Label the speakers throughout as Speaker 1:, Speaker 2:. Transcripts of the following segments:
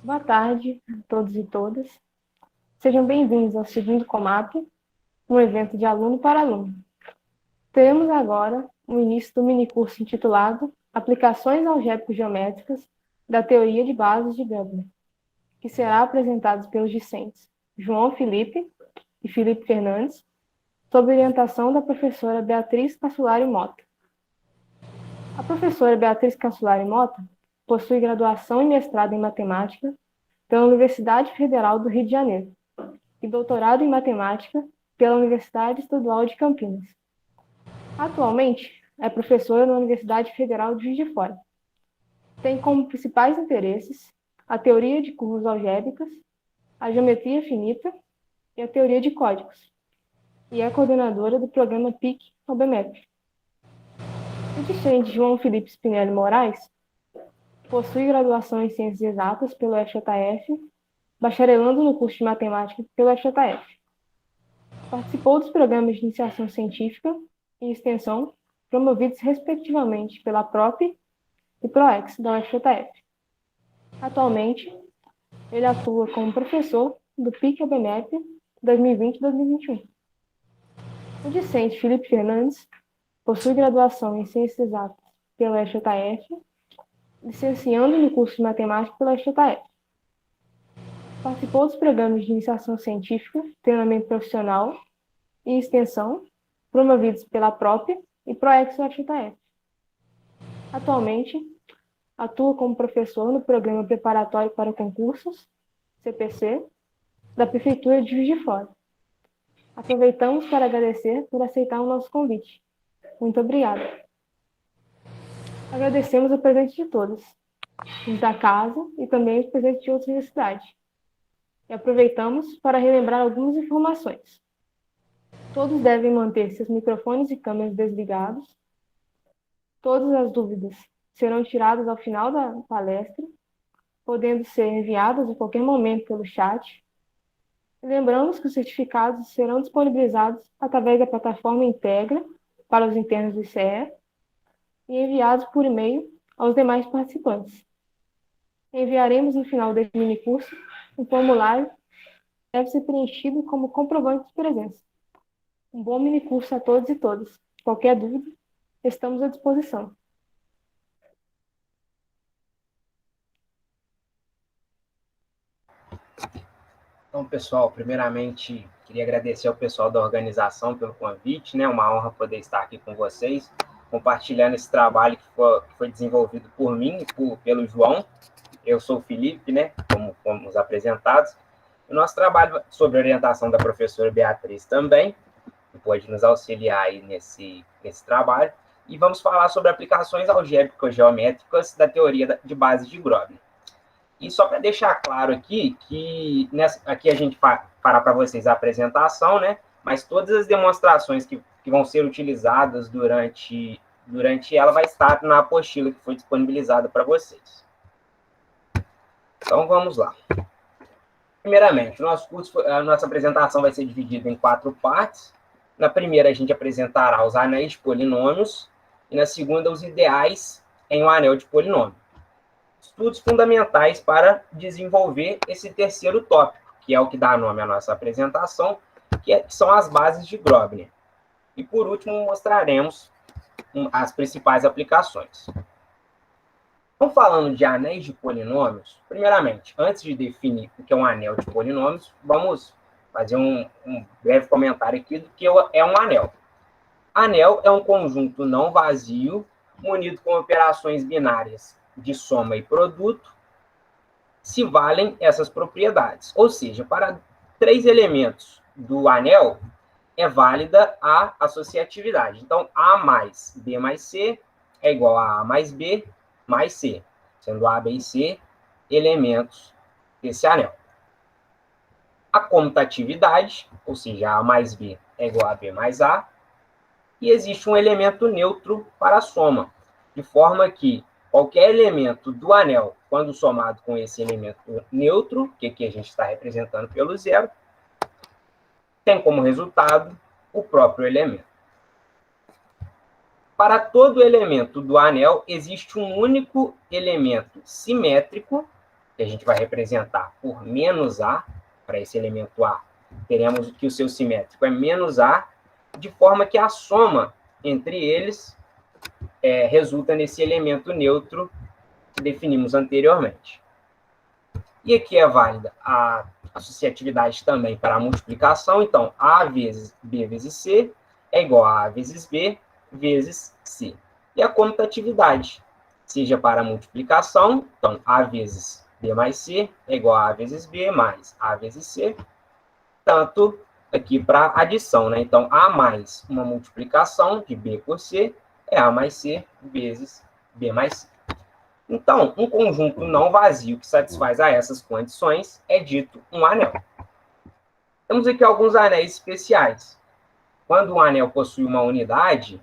Speaker 1: Boa tarde a todos e todas. Sejam bem-vindos ao segundo Comap, um evento de aluno para aluno. Teremos agora o início do minicurso intitulado Aplicações Algébrico-Geométricas da Teoria de Bases de Gödel, que será apresentado pelos discentes João Felipe e Felipe Fernandes, sob orientação da professora Beatriz Cassulari Mota. A professora Beatriz Cassulari Mota possui graduação e mestrado em matemática pela Universidade Federal do Rio de Janeiro e doutorado em matemática pela Universidade Estadual de Campinas. Atualmente, é professora na Universidade Federal de Juiz de Fora. Tem como principais interesses a teoria de curvas algébricas, a geometria finita e a teoria de códigos, e é coordenadora do programa PIC-OBMEP. O discente João Felipe Spinelli Moraes possui graduação em Ciências Exatas pelo FJF, bacharelando no curso de Matemática pelo FJF. Participou dos programas de iniciação científica e extensão promovidos respectivamente pela PROP e PROEX da UFJF. Atualmente, ele atua como professor do PIC-OBMEP 2020-2021. O discente Felipe Fernandes possui graduação em Ciências Exatas pela UFJF, licenciando no curso de Matemática pela UFJF. Participou dos programas de iniciação científica, treinamento profissional e extensão promovidos pela PROP e PROEX UFJF. Atualmente, atua como professor no Programa Preparatório para Concursos, CPC, da Prefeitura de Juiz de Fora. Aproveitamos para agradecer por aceitar o nosso convite. Muito obrigada. Agradecemos o presente de todos, os da casa e também os presentes de outras universidades. E aproveitamos para relembrar algumas informações. Todos devem manter seus microfones e câmeras desligados. Todas as dúvidas serão tiradas ao final da palestra, podendo ser enviadas a qualquer momento pelo chat. E lembramos que os certificados serão disponibilizados através da plataforma Integra para os internos do ICE e enviados por e-mail aos demais participantes. Enviaremos no final deste minicurso um formulário que deve ser preenchido como comprovante de presença. Um bom minicurso a todos e todas. Qualquer dúvida, estamos à disposição.
Speaker 2: Então, pessoal, primeiramente, queria agradecer ao pessoal da organização pelo convite, né? Uma honra poder estar aqui com vocês, compartilhando esse trabalho que foi desenvolvido por mim e pelo João. Eu sou o Felipe, né? Como os apresentados. O nosso trabalho sobre orientação da professora Beatriz também, que pode nos auxiliar aí nesse trabalho. E vamos falar sobre aplicações algébrico-geométricas da teoria de bases de Grobner. E só para deixar claro aqui, que aqui a gente fará para vocês a apresentação, né? Mas todas as demonstrações que vão ser utilizadas durante ela vai estar na apostila que foi disponibilizada para vocês. Então, vamos lá. Primeiramente, a nossa apresentação vai ser dividida em 4 partes. Na primeira, a gente apresentará os anéis de polinômios, e na segunda, os ideais em um anel de polinômio. Estudos fundamentais para desenvolver esse terceiro tópico, que é o que dá nome à nossa apresentação, que são as bases de Grobner. E, por último, mostraremos as principais aplicações. Então, falando de anéis de polinômios, primeiramente, antes de definir o que é um anel de polinômios, vamos fazer um breve comentário aqui do que é um anel. Anel é um conjunto não vazio, munido com operações binárias de soma e produto, se valem essas propriedades. Ou seja, para 3 elementos do anel, é válida a associatividade. Então, A mais B mais C é igual a mais B mais C, sendo A, B e C elementos desse anel. A comutatividade, ou seja, A mais B é igual a B mais A, e existe um elemento neutro para a soma, de forma que qualquer elemento do anel, quando somado com esse elemento neutro, que aqui a gente está representando pelo zero, tem como resultado o próprio elemento. Para todo elemento do anel, existe um único elemento simétrico que a gente vai representar por menos A, para esse elemento A, teremos que o seu simétrico é menos A, de forma que a soma entre eles resulta nesse elemento neutro que definimos anteriormente. E aqui é válida a associatividade também para a multiplicação. Então, A vezes B vezes C é igual a A vezes B vezes C. E a comutatividade, seja para a multiplicação, então A vezes B mais C é igual a A vezes B mais A vezes C, tanto aqui para adição, né? Então, A mais uma multiplicação de B por C é A mais C vezes B mais C. Então, um conjunto não vazio que satisfaz a essas condições é dito um anel. Temos aqui alguns anéis especiais. Quando um anel possui uma unidade,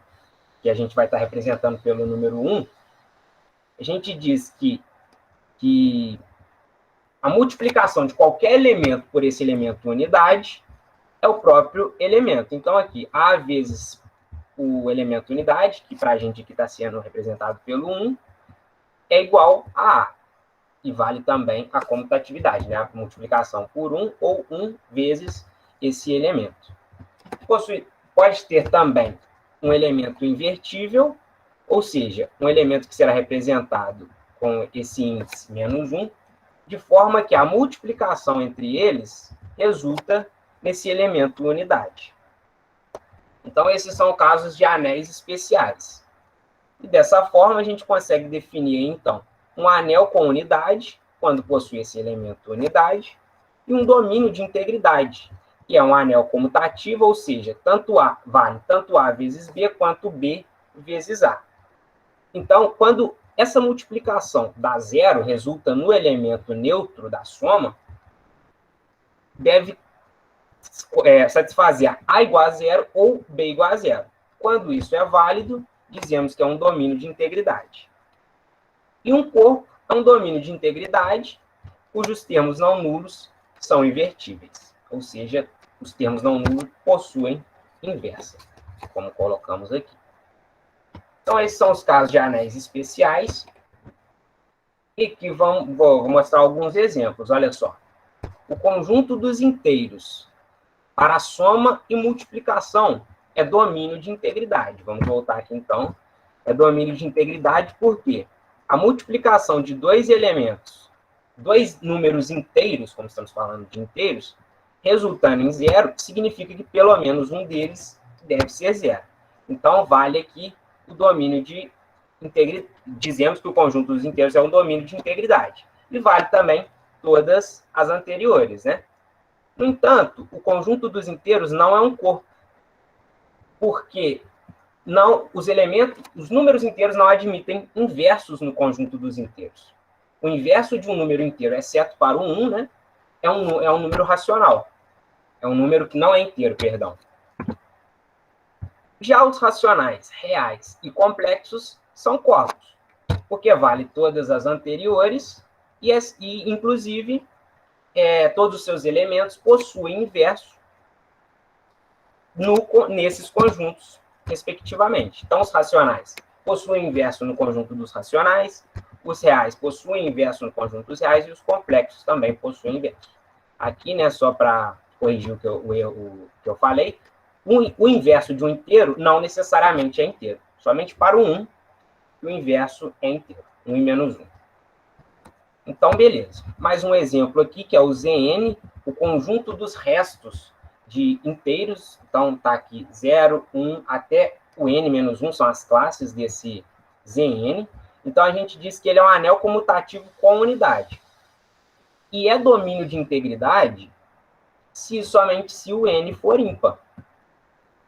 Speaker 2: que a gente vai estar representando pelo número 1, a gente diz que a multiplicação de qualquer elemento por esse elemento unidade é o próprio elemento. Então, aqui, A vezes o elemento unidade, que para a gente aqui está sendo representado pelo 1, é igual a A. E vale também a comutatividade, né? A multiplicação por 1 ou 1 vezes esse elemento. Pode ter também um elemento invertível, ou seja, um elemento que será representado com esse índice menos 1, de forma que a multiplicação entre eles resulta nesse elemento unidade. Então, esses são casos de anéis especiais. E dessa forma, a gente consegue definir, então, um anel com unidade, quando possui esse elemento unidade, e um domínio de integridade, que é um anel comutativo, ou seja, vale tanto A vezes B, quanto B vezes A. Então, quando essa multiplicação dá zero, resulta no elemento neutro da soma, deve satisfazer A igual a zero ou B igual a zero. Quando isso é válido, dizemos que é um domínio de integridade. E um corpo é um domínio de integridade cujos termos não nulos são invertíveis. Ou seja, os termos não nulos possuem inversa, como colocamos aqui. Então, esses são os casos de anéis especiais. E aqui vou mostrar alguns exemplos. Olha só. O conjunto dos inteiros para soma e multiplicação é domínio de integridade. Vamos voltar aqui, então. É domínio de integridade porque a multiplicação de dois elementos, dois números inteiros, como estamos falando de inteiros, resultando em zero, significa que pelo menos um deles deve ser zero. Então, vale aqui o domínio de integridade. Dizemos que o conjunto dos inteiros é um domínio de integridade. E vale também todas as anteriores, né? No entanto, o conjunto dos inteiros não é um corpo, porque os números inteiros não admitem inversos no conjunto dos inteiros. O inverso de um número inteiro, exceto para o 1, né, é um número racional. É um número que não é inteiro, perdão. Já os racionais, reais e complexos são corpos, porque vale todas as anteriores e inclusive, todos os seus elementos possuem inverso nesses conjuntos, respectivamente. Então, os racionais possuem inverso no conjunto dos racionais, os reais possuem inverso no conjunto dos reais e os complexos também possuem inverso. Aqui, né, só para corrigir o erro que eu falei, o inverso de um inteiro não necessariamente é inteiro. Somente para o 1, o inverso é inteiro. 1 e menos 1. Então, beleza. Mais um exemplo aqui, que é o Zn, o conjunto dos restos de inteiros. Então, está aqui 0, 1, até o n menos 1, são as classes desse Zn. Então, a gente diz que ele é um anel comutativo com unidade. E é domínio de integridade somente se o n for ímpar.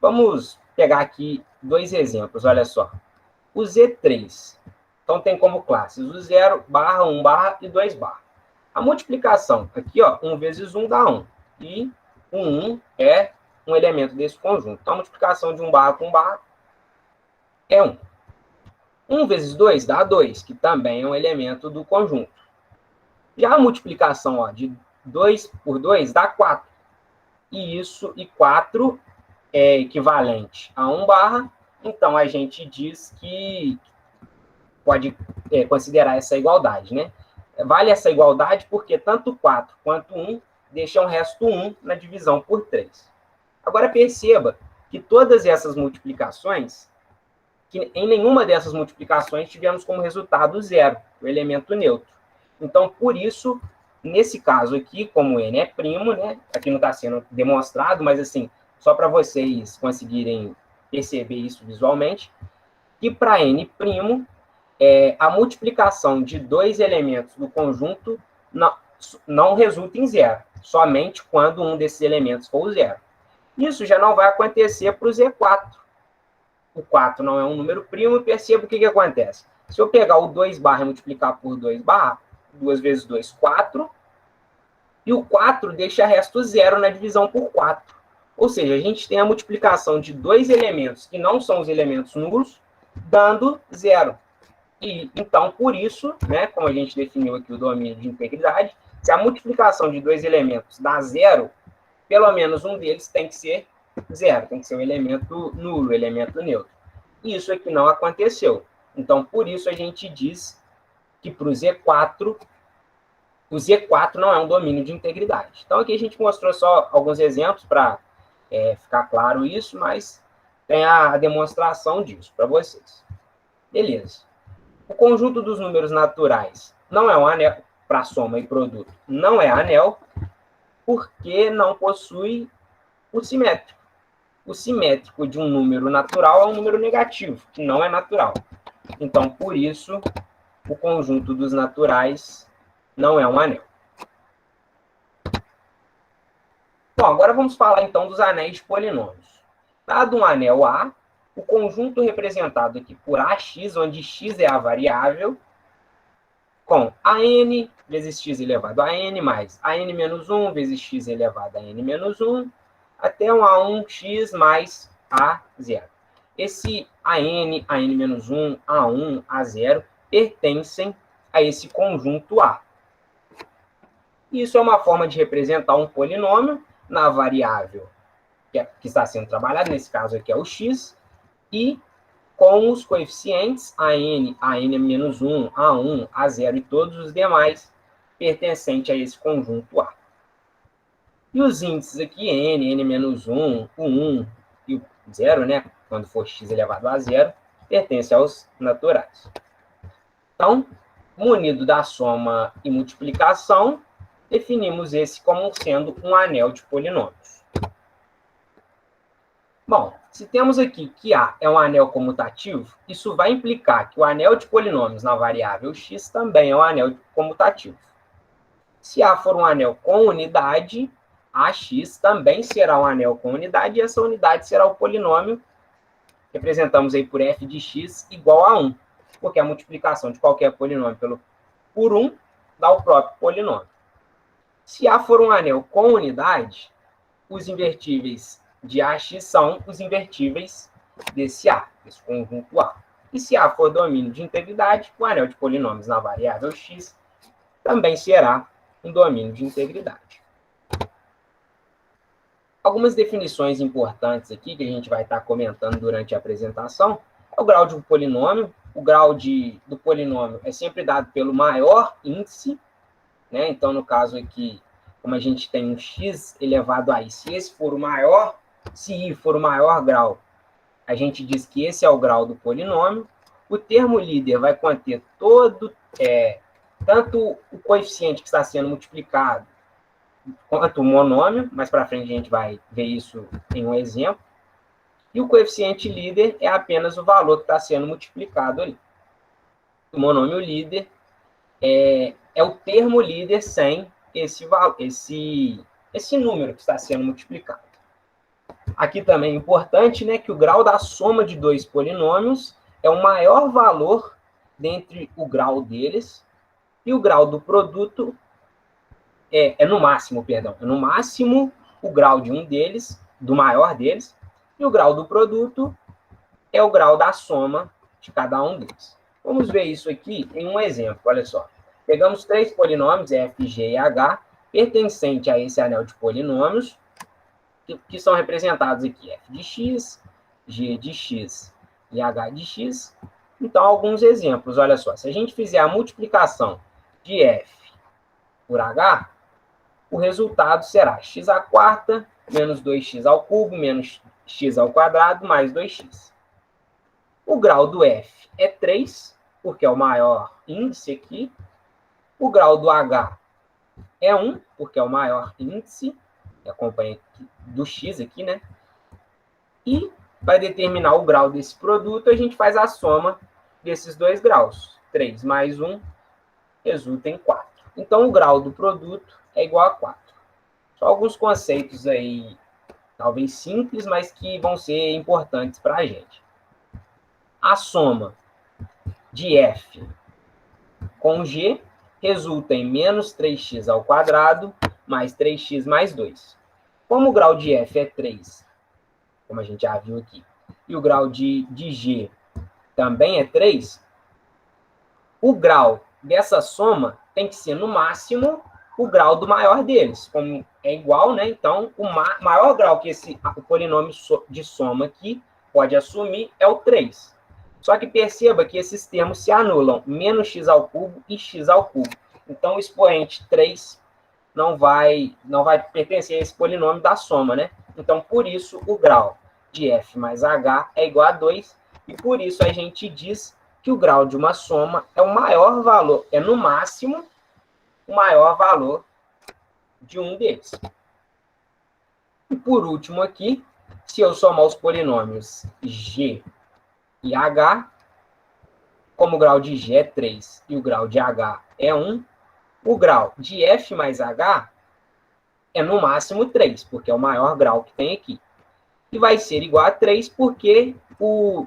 Speaker 2: Vamos pegar aqui dois exemplos, olha só. O Z3, então tem como classes o 0, barra, 1, barra e 2, barra. A multiplicação, aqui, ó, 1 vezes 1 dá 1. E o 1 é um elemento desse conjunto. Então, a multiplicação de 1 barra com 1 barra é 1. 1 vezes 2 dá 2, que também é um elemento do conjunto. Já a multiplicação, ó, de 2 por 2 dá 4. E 4 é equivalente a 1 barra, então a gente diz que pode considerar essa igualdade, né? Vale essa igualdade porque tanto 4 quanto 1 deixam o resto 1 na divisão por 3. Agora perceba que todas essas multiplicações, que em nenhuma dessas multiplicações tivemos como resultado zero, o elemento neutro. Então, por isso, nesse caso aqui, como n é primo, né? Aqui não está sendo demonstrado, mas assim, só para vocês conseguirem perceber isso visualmente, que para n primo, a multiplicação de dois elementos do conjunto não resulta em zero, somente quando um desses elementos for o zero. Isso já não vai acontecer para o Z4. O 4 não é um número primo, perceba o que acontece. Se eu pegar o 2 barra e multiplicar por 2 barra, 2 vezes 2, 4, e o 4 deixa resto zero na divisão por 4. Ou seja, a gente tem a multiplicação de dois elementos que não são os elementos nulos, dando zero. E, então, por isso, né, como a gente definiu aqui o domínio de integridade, se a multiplicação de dois elementos dá zero, pelo menos um deles tem que ser zero, tem que ser um elemento nulo, elemento neutro. E isso aqui não aconteceu. Então, por isso a gente diz que para o Z4 não é um domínio de integridade. Então, aqui a gente mostrou só alguns exemplos para ficar claro isso, mas tem a demonstração disso para vocês. Beleza. O conjunto dos números naturais não é um anel, para soma e produto, não é anel, porque não possui o simétrico. O simétrico de um número natural é um número negativo, que não é natural. Então, por isso, o conjunto dos naturais não é um anel. Bom, agora vamos falar, então, dos anéis de polinômios. Dado um anel A, o conjunto representado aqui por AX, onde x é a variável, com AN vezes x elevado a n, mais AN menos 1 vezes x elevado a n menos 1, até um A1x mais A0. Esse AN, AN menos 1, A1, A0, pertencem a esse conjunto A. Isso é uma forma de representar um polinômio na variável que está sendo trabalhada, nesse caso aqui é o x, e com os coeficientes AN, AN menos 1, A1, A0 e todos os demais pertencentes a esse conjunto A. E os índices aqui, N, N menos 1, o 1 e o 0, né, quando for x elevado a 0, pertencem aos naturais. Então, munido da soma e multiplicação, definimos esse como sendo um anel de polinômios. Bom, se temos aqui que A é um anel comutativo, isso vai implicar que o anel de polinômios na variável x também é um anel comutativo. Se A for um anel com unidade, AX também será um anel com unidade, e essa unidade será o polinômio, representamos aí por f de x igual a 1, porque a multiplicação de qualquer polinômio por 1 dá o próprio polinômio. Se A for um anel com unidade, os invertíveis de AX são os invertíveis desse A, desse conjunto A. E se A for domínio de integridade, o anel de polinômios na variável x também será um domínio de integridade. Algumas definições importantes aqui que a gente vai estar comentando durante a apresentação é o grau de um polinômio. O grau do polinômio é sempre dado pelo maior índice, né? Então, no caso aqui, como a gente tem um x elevado a i, se esse for o maior, se i for o maior grau, a gente diz que esse é o grau do polinômio. O termo líder vai conter tanto o coeficiente que está sendo multiplicado, quanto o monômio, mais para frente a gente vai ver isso em um exemplo. E o coeficiente líder é apenas o valor que está sendo multiplicado ali. O monômio líder é o termo líder sem esse número que está sendo multiplicado. Aqui também é importante, né, que o grau da soma de dois polinômios é o maior valor dentre o grau deles, e o grau do produto no máximo o grau de um deles, do maior deles, e o grau do produto é o grau da soma de cada um deles. Vamos ver isso aqui em um exemplo, olha só. Pegamos três polinômios, f, g e h, pertencentes a esse anel de polinômios, que são representados aqui, f de x, g de x e h de x. Então, alguns exemplos, olha só. Se a gente fizer a multiplicação de F por H, o resultado será x à quarta menos 2x ao cubo menos x ao quadrado mais 2x. O grau do F é 3, porque é o maior índice aqui. O grau do H é 1, porque é o maior índice, acompanha do x aqui, né? E para determinar o grau desse produto, a gente faz a soma desses dois graus. 3 mais 1 resulta em 4. Então, o grau do produto é igual a 4. Só alguns conceitos aí, talvez simples, mas que vão ser importantes para a gente. A soma de F com G resulta em menos 3x ao quadrado mais 3x mais 2. Como o grau de F é 3, como a gente já viu aqui, e o grau de G também é 3, o grau dessa soma tem que ser, no máximo, o grau do maior deles. Como é igual, né? Então, o maior grau que o polinômio de soma aqui pode assumir é o 3. Só que perceba que esses termos se anulam, menos x ao cubo e x ao cubo. Então, o expoente 3 não vai pertencer a esse polinômio da soma, né? Então, por isso, o grau de f mais h é igual a 2, e por isso a gente diz que o grau de uma soma é o maior valor, é no máximo o maior valor de um deles. E por último aqui, se eu somar os polinômios g e h, como o grau de g é 3 e o grau de h é 1, o grau de f mais h é no máximo 3, porque é o maior grau que tem aqui. E vai ser igual a 3 porque o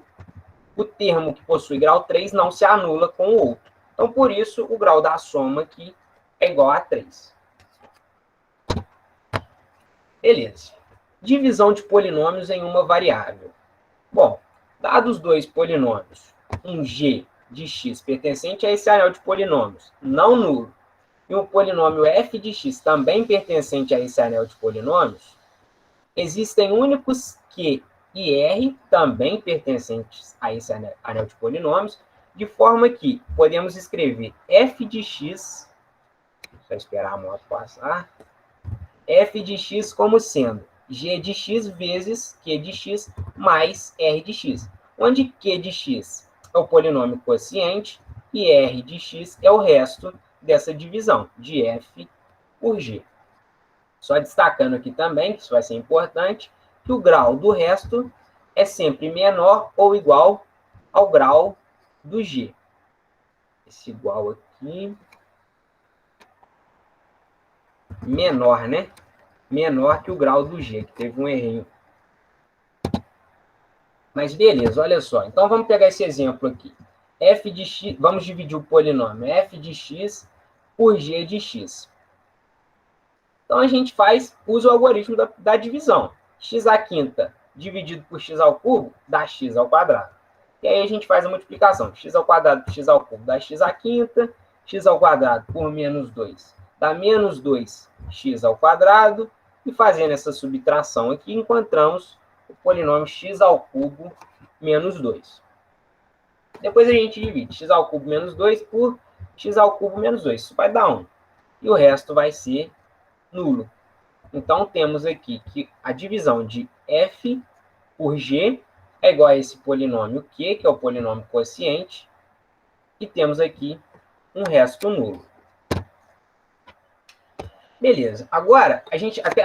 Speaker 2: termo que possui grau 3 não se anula com o outro. Então, por isso, o grau da soma aqui é igual a 3. Beleza. Divisão de polinômios em uma variável. Bom, dados dois polinômios, um g de x pertencente a esse anel de polinômios, não nulo, e um polinômio f de x também pertencente a esse anel de polinômios, existem únicos q e r também pertencentes a esse anel de polinômios, de forma que podemos escrever f de x, só esperar a moto passar, f de x como sendo g de x vezes q de x mais r de x, onde q de x é o polinômio quociente e r de x é o resto dessa divisão, de f por g. Só destacando aqui também, que isso vai ser importante, que o grau do resto é sempre menor ou igual ao grau do g. Esse igual aqui, menor, né? Menor que o grau do g, que teve um errinho. Mas beleza, olha só. Então vamos pegar esse exemplo aqui. F de x, vamos dividir o polinômio f de x por g de x. Então a gente usa o algoritmo da divisão. X à quinta dividido por x ao cubo dá x ao quadrado. E aí a gente faz a multiplicação. X ao quadrado por x ao cubo dá x à quinta. X ao quadrado por menos 2 dá menos 2x ao quadrado. E fazendo essa subtração aqui, encontramos o polinômio x ao cubo menos 2. Depois a gente divide x ao cubo menos 2 por x ao cubo menos 2. Isso vai dar 1. E o resto vai ser nulo. Então, temos aqui que a divisão de f por g é igual a esse polinômio q, que é o polinômio quociente, e temos aqui um resto nulo. Beleza. Agora,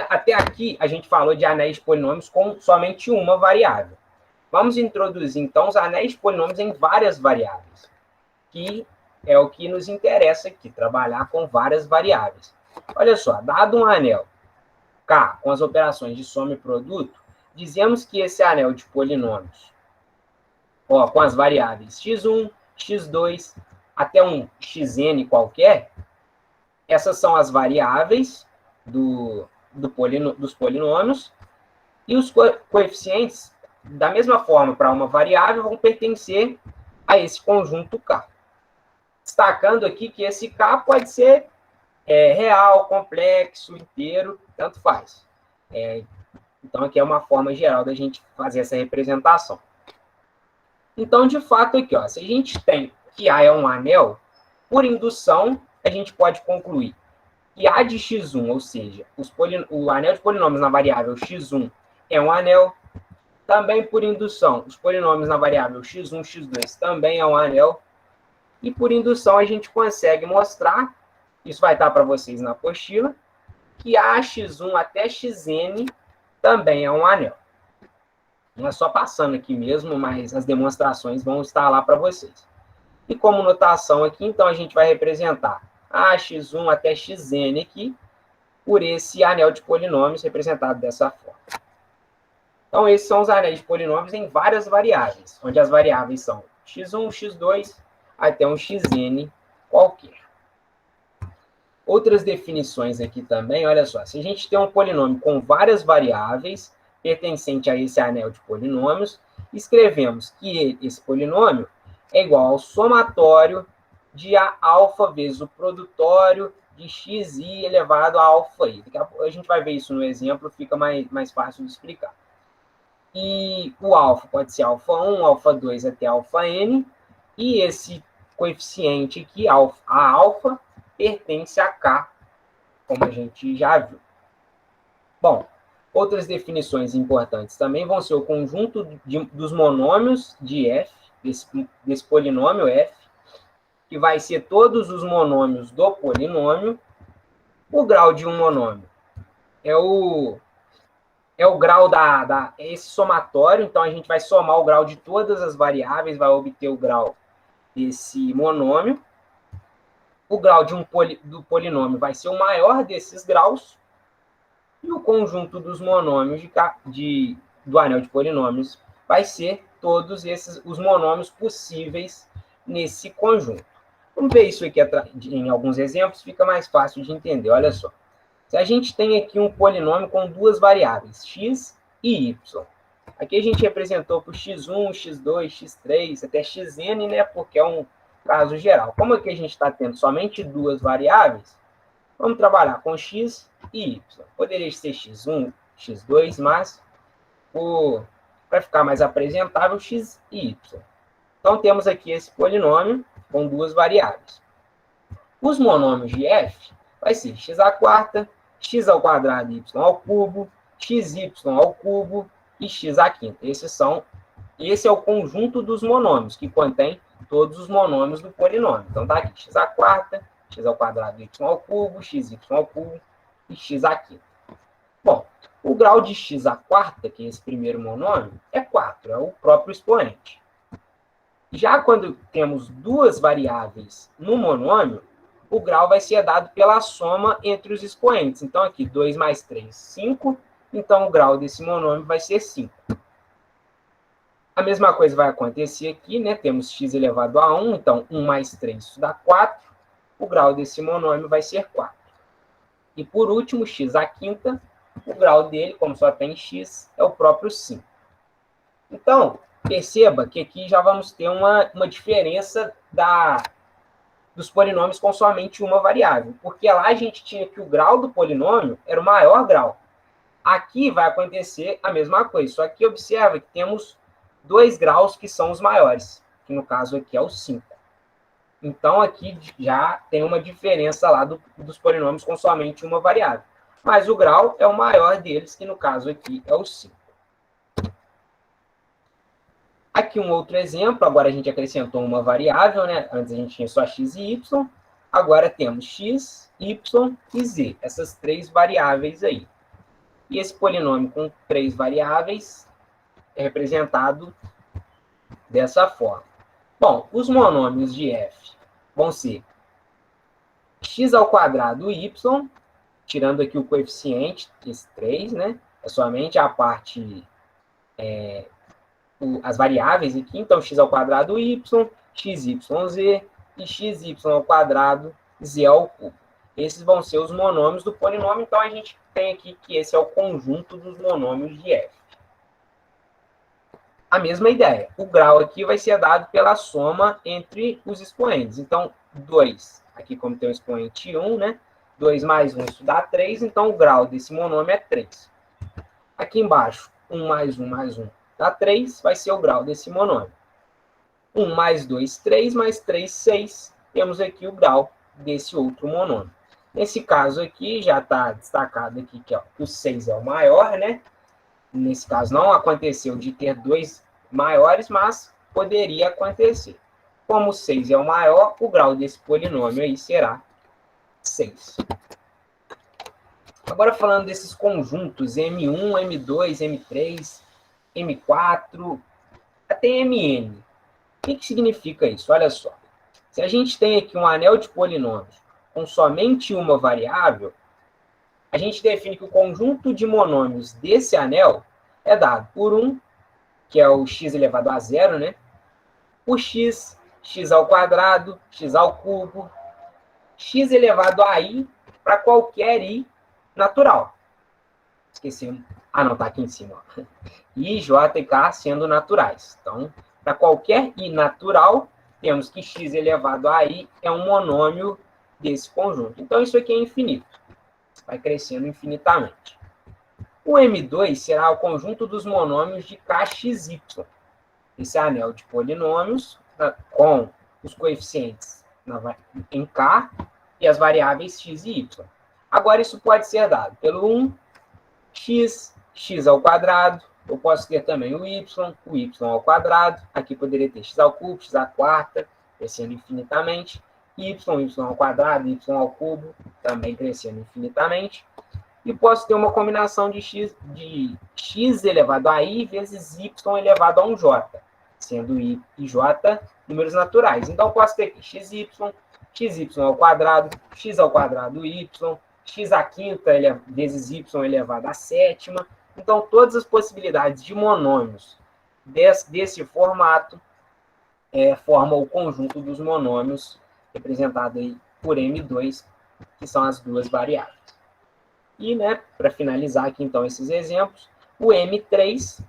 Speaker 2: até aqui, a gente falou de anéis de polinômios com somente uma variável. Vamos introduzir, então, os anéis de polinômios em várias variáveis, que é o que nos interessa aqui, trabalhar com várias variáveis. Olha só, dado um anel K com as operações de soma e produto, dizemos que esse anel de polinômios, com as variáveis x1, x2, até um xn qualquer, essas são as variáveis dos polinômios, e os coeficientes, da mesma forma, para uma variável, vão pertencer a esse conjunto K. Destacando aqui que esse K pode ser real, complexo, inteiro, tanto faz. Então, aqui é uma forma geral da gente fazer essa representação. Então, de fato, aqui, se a gente tem que A é um anel, por indução, a gente pode concluir que A de x1, ou seja, o anel de polinômios na variável x1 é um anel. Também por indução, os polinômios na variável x1, x2 também é um anel. E por indução a gente consegue mostrar, isso vai estar para vocês na apostila, que AX1 até XN também é um anel. Não é só passando aqui mesmo, mas as demonstrações vão estar lá para vocês. E como notação aqui, então a gente vai representar AX1 até XN aqui, por esse anel de polinômios representado dessa forma. Então, esses são os anéis de polinômios em várias variáveis, onde as variáveis são x1, x2, até um xn qualquer. Outras definições aqui também, olha só, se a gente tem um polinômio com várias variáveis, pertencente a esse anel de polinômios, escrevemos que esse polinômio é igual ao somatório de alfa vezes o produtório de xi elevado a alfa i. Daqui a pouco a gente vai ver isso no exemplo, fica mais fácil de explicar. E o alfa pode ser alfa 1, alfa 2 até alfa n, e esse coeficiente aqui, a alfa, pertence a K, como a gente já viu. Bom, outras definições importantes também vão ser o conjunto dos monômios de f, desse polinômio f, que vai ser todos os monômios do polinômio. O grau de um monômio é o grau esse somatório, então a gente vai somar o grau de todas as variáveis, vai obter o grau desse monômio. O grau do polinômio vai ser o maior desses graus, e o conjunto dos monômios do anel de polinômios vai ser todos os monômios possíveis nesse conjunto. Vamos ver isso aqui em alguns exemplos, fica mais fácil de entender. Olha só. Se a gente tem aqui um polinômio com duas variáveis, x e y. Aqui a gente representou por x1, x2, x3, até xn, né? Porque é um caso geral. Como aqui a gente está tendo somente duas variáveis, vamos trabalhar com x e y. Poderia ser x1, x2, mas para ficar mais apresentável, x e y. Então, temos aqui esse polinômio com duas variáveis. Os monômios de f vai ser x à quarta, x ao quadrado y ao cubo, xy ao cubo e x à quinta. Esse é o conjunto dos monômios, que contém todos os monômios do polinômio. Então, está aqui x à quarta, x ao quadrado y ao cubo, xy ao cubo e x à quinta. Bom, o grau de x à quarta, que é esse primeiro monômio, é 4, é o próprio expoente. Já quando temos duas variáveis no monômio, o grau vai ser dado pela soma entre os expoentes. Então, aqui, 2 mais 3, 5. Então, o grau desse monômio vai ser 5. A mesma coisa vai acontecer aqui, né? Temos x elevado a 1, então 1 mais 3, isso dá 4. O grau desse monômio vai ser 4. E, por último, x à quinta, o grau dele, como só tem x, é o próprio 5. Então, perceba que aqui já vamos ter uma diferença dos polinômios com somente uma variável, porque lá a gente tinha que o grau do polinômio era o maior grau. Aqui vai acontecer a mesma coisa, só que observa que temos 2 graus que são os maiores, que no caso aqui é o 5. Então, aqui já tem uma diferença lá dos polinômios com somente uma variável. Mas o grau é o maior deles, que no caso aqui é o 5. Aqui um outro exemplo, agora a gente acrescentou uma variável, né? Antes a gente tinha só x e y, agora temos x, y e z, essas 3 variáveis aí. E esse polinômio com 3 variáveis é representado dessa forma. Bom, os monômios de f vão ser x ao quadrado y, tirando aqui o coeficiente, esse 3, né? É somente a parte... as variáveis aqui, então x ao quadrado y, xyz e xy ao quadrado z ao cubo. Esses vão ser os monômios do polinômio, então a gente tem aqui que esse é o conjunto dos monômios de f. A mesma ideia, o grau aqui vai ser dado pela soma entre os expoentes. Então, 2, aqui como tem o expoente 1, né? 2 mais 1, isso dá 3, então o grau desse monômio é 3. Aqui embaixo, 1 mais 1 mais 1 dá 3, vai ser o grau desse monômio. 1 mais 2, 3, mais 3, 6. Temos aqui o grau desse outro monômio. Nesse caso aqui, já está destacado aqui que o 6 é o maior, né? Nesse caso, não aconteceu de ter dois maiores, mas poderia acontecer. Como o 6 é o maior, o grau desse polinômio aí será 6. Agora, falando desses conjuntos M1, M2, M3, M4, até Mn. O que significa isso? Olha só. Se a gente tem aqui um anel de polinômios com somente uma variável, a gente define que o conjunto de monômios desse anel é dado por 1, que é o x elevado a zero, né? Por x, x ao quadrado, x ao cubo, x elevado a i para qualquer i natural. Esquecemos. Ah, não, está aqui em cima. Ó. I, j e k sendo naturais. Então, para qualquer i natural, temos que x elevado a i é um monômio desse conjunto. Então, isso aqui é infinito. Vai crescendo infinitamente. O M2 será o conjunto dos monômios de kxy. Esse anel de polinômios com os coeficientes em k e as variáveis x e y. Agora, isso pode ser dado pelo 1, x, x ao quadrado. Eu posso ter também o y ao quadrado. Aqui poderia ter x ao cubo, x à quarta, crescendo infinitamente. Y ao quadrado, y ao cubo, também crescendo infinitamente. E posso ter uma combinação de x elevado a i vezes y elevado a um j, sendo i e j números naturais. Então, posso ter aqui xy ao quadrado y, x à quinta vezes y elevado à sétima. Então, todas as possibilidades de monômios desse formato formam o conjunto dos monômios representado aí por M2, que são as duas variáveis. E, né, para finalizar aqui, então, esses exemplos, o M3,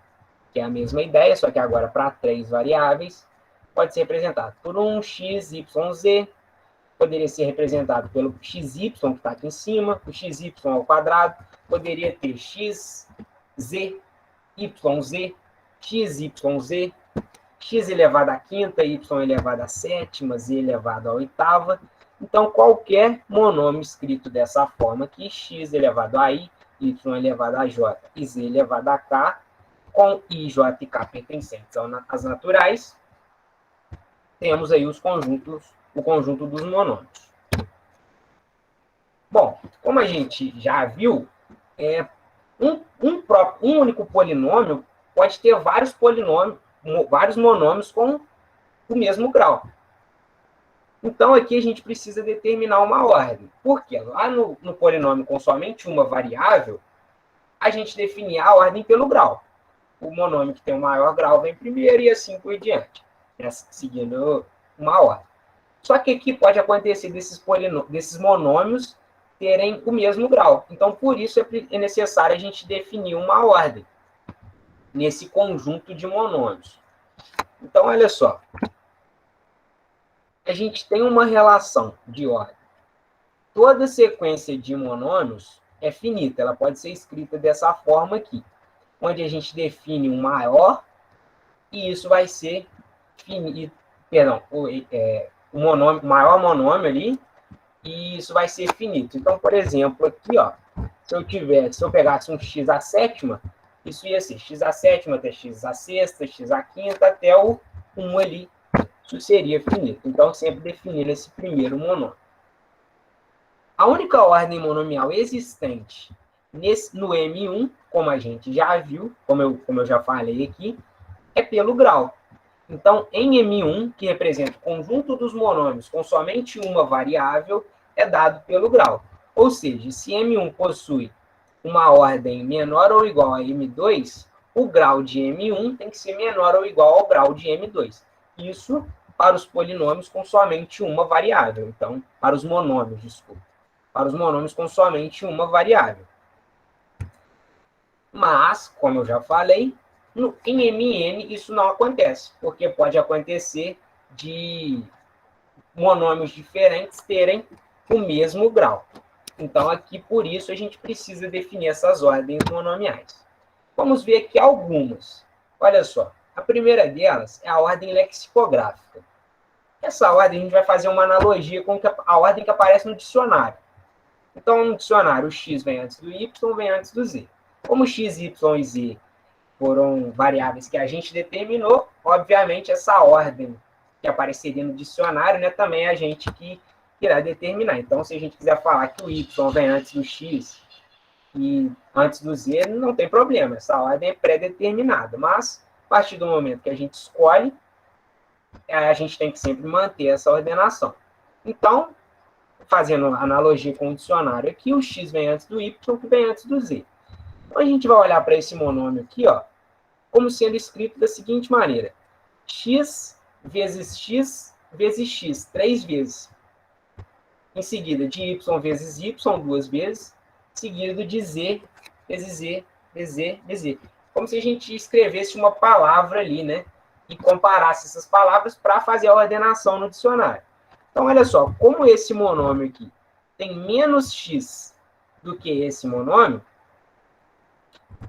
Speaker 2: que é a mesma ideia, só que agora para 3 variáveis, pode ser representado por um x, y, z, poderia ser representado pelo xy, que está aqui em cima, o xy ao quadrado, poderia ter x, z, yz, xyz, x elevado à quinta, y elevado à sétima, z elevado à oitava. Então, qualquer monômio escrito dessa forma aqui, x elevado a i, y elevado a j e z elevado a k, com i, j e k pertencentes às naturais, temos aí o conjunto dos monômios. Bom, como a gente já viu, um único polinômio pode ter vários monômios com o mesmo grau. Então, aqui a gente precisa determinar uma ordem. Por quê? Lá no polinômio com somente uma variável, a gente definia a ordem pelo grau. O monômio que tem o maior grau vem primeiro e assim por diante, seguindo uma ordem. Só que aqui pode acontecer desses monômios terem o mesmo grau. Então, por isso é necessário a gente definir uma ordem nesse conjunto de monômios. Então, olha só. A gente tem uma relação de ordem. Toda sequência de monômios é finita. Ela pode ser escrita dessa forma aqui, onde a gente define um maior e isso vai ser finito. Perdão, o maior monômio ali, e isso vai ser finito. Então, por exemplo, aqui, ó, se eu pegasse um x à sétima, isso ia ser x à sétima até x à sexta, x à quinta, até o 1 ali. Isso seria finito. Então, sempre definindo esse primeiro monômio. A única ordem monomial existente no M1, como a gente já viu, como eu já falei aqui, é pelo grau. Então, em M1, que representa o conjunto dos monômios com somente uma variável, é dado pelo grau. Ou seja, se M1 possui uma ordem menor ou igual a M2, o grau de M1 tem que ser menor ou igual ao grau de M2. Isso para os polinômios com somente uma variável. Então, para os monômios, desculpa. Para os monômios com somente uma variável. Mas, como eu já falei, em MN isso não acontece, porque pode acontecer de monômios diferentes terem o mesmo grau. Então, aqui, por isso, a gente precisa definir essas ordens monomiais. Vamos ver aqui algumas. Olha só. A primeira delas é a ordem lexicográfica. Essa ordem a gente vai fazer uma analogia com a ordem que aparece no dicionário. Então, no dicionário, o x vem antes do y, vem antes do z. Como x, y e z foram variáveis que a gente determinou, obviamente, essa ordem que apareceria no dicionário, né, também é a gente que irá determinar. Então, se a gente quiser falar que o y vem antes do x e antes do z, não tem problema, essa ordem é pré-determinada. Mas, a partir do momento que a gente escolhe, a gente tem que sempre manter essa ordenação. Então, fazendo analogia com o dicionário aqui, o x vem antes do y, que vem antes do z. Então, a gente vai olhar para esse monômio aqui, ó, como sendo escrito da seguinte maneira: x vezes x, 3 vezes. Em seguida, de y vezes y, 2 vezes. Seguido de z vezes z, vezes z. Como se a gente escrevesse uma palavra ali, né? E comparasse essas palavras para fazer a ordenação no dicionário. Então, olha só, como esse monômio aqui tem menos x do que esse monômio,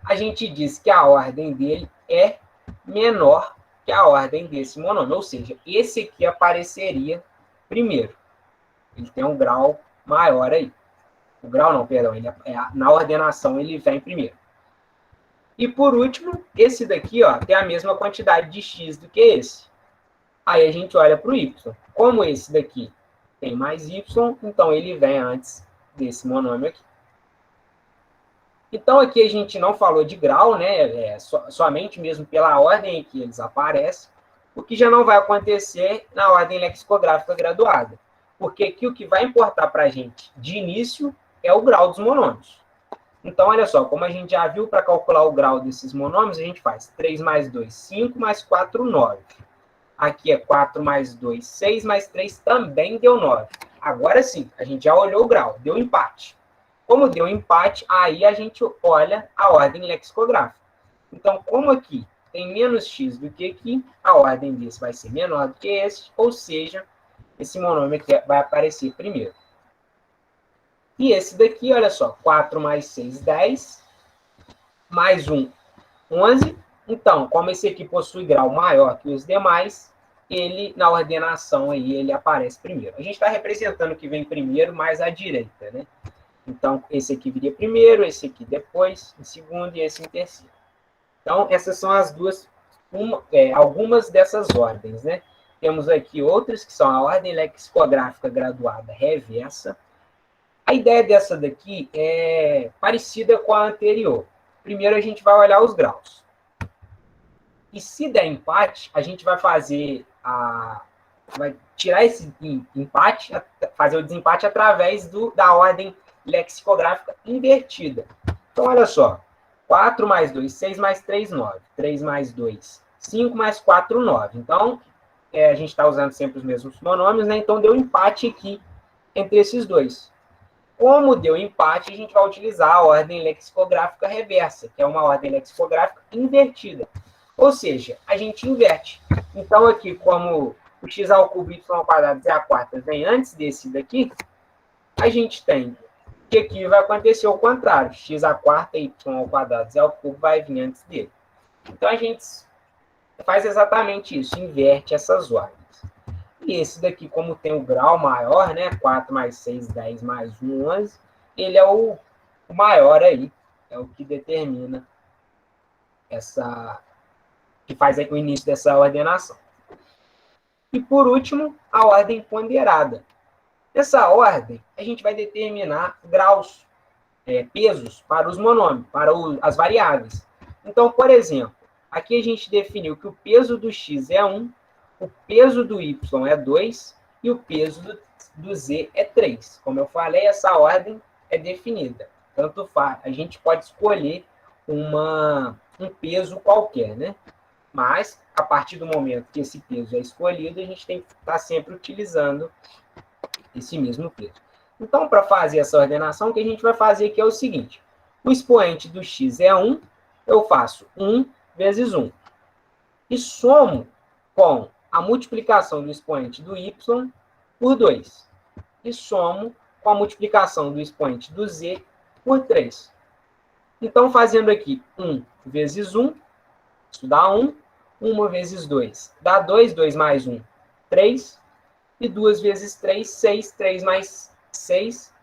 Speaker 2: a gente diz que a ordem dele é menor que a ordem desse monômio. Ou seja, esse aqui apareceria primeiro. Ele tem um grau maior aí. O grau não, perdão. Na ordenação ele vem primeiro. E por último, esse daqui ó, tem a mesma quantidade de x do que esse. Aí a gente olha para o y. Como esse daqui tem mais y, então ele vem antes desse monômio aqui. Então, aqui a gente não falou de grau, né? Somente mesmo pela ordem em que eles aparecem, o que já não vai acontecer na ordem lexicográfica graduada. Porque aqui o que vai importar para a gente de início é o grau dos monômios. Então, olha só, como a gente já viu, para calcular o grau desses monômios, a gente faz 3 mais 2, 5, mais 4, 9. Aqui é 4 mais 2, 6, mais 3 também deu 9. Agora sim, a gente já olhou o grau, deu empate. Como deu empate, aí a gente olha a ordem lexicográfica. Então, como aqui tem menos x do que aqui, a ordem desse vai ser menor do que esse, ou seja, esse monômio aqui vai aparecer primeiro. E esse daqui, olha só, 4 mais 6, 10, mais 1, 11. Então, como esse aqui possui grau maior que os demais, ele, na ordenação aí, ele aparece primeiro. A gente está representando o que vem primeiro mais à direita, né? Então, esse aqui viria primeiro, esse aqui depois, em segundo e esse em terceiro. Então, essas são as duas, algumas dessas ordens, né? Temos aqui outras, que são a ordem lexicográfica graduada reversa. A ideia dessa daqui é parecida com a anterior. Primeiro, a gente vai olhar os graus. E se der empate, a gente vai fazer vai tirar esse empate, fazer o desempate através da ordem lexicográfica invertida. Então, olha só. 4 mais 2, 6 mais 3, 9. 3 mais 2, 5 mais 4, 9. Então, a gente está usando sempre os mesmos monômios, né? Então, deu empate aqui entre esses dois. Como deu empate, a gente vai utilizar a ordem lexicográfica reversa, que é uma ordem lexicográfica invertida. Ou seja, a gente inverte. Então, aqui, como o x ao cubo, y ao quadrado, z à quarta vem antes desse daqui, a gente tem que aqui vai acontecer o contrário. X à quarta, y ao quadrado, z ao cubo vai vir antes dele. Então, a gente faz exatamente isso, inverte essas ordens. E esse daqui, como tem o grau maior, né? 4 mais 6, 10 mais 1, 11, ele é o maior aí. É o que determina que faz aí o início dessa ordenação. E, por último, a ordem ponderada. Nessa ordem, a gente vai determinar graus, pesos para os monômios, para as variáveis. Então, por exemplo, aqui a gente definiu que o peso do x é 1, o peso do y é 2 e o peso do z é 3. Como eu falei, essa ordem é definida. Tanto faz, a gente pode escolher um peso qualquer, né? Mas, a partir do momento que esse peso é escolhido, a gente tem que estar sempre utilizando esse mesmo peso. Então, para fazer essa ordenação, o que a gente vai fazer aqui é o seguinte. O expoente do x é 1, eu faço 1 vezes 1. E somo com a multiplicação do expoente do y por 2. E somo com a multiplicação do expoente do z por 3. Então, fazendo aqui 1 vezes 1, isso dá 1. 1 vezes 2 dá 2, 2 mais 1, 3. E 2 vezes 3, 6. 3 mais 6,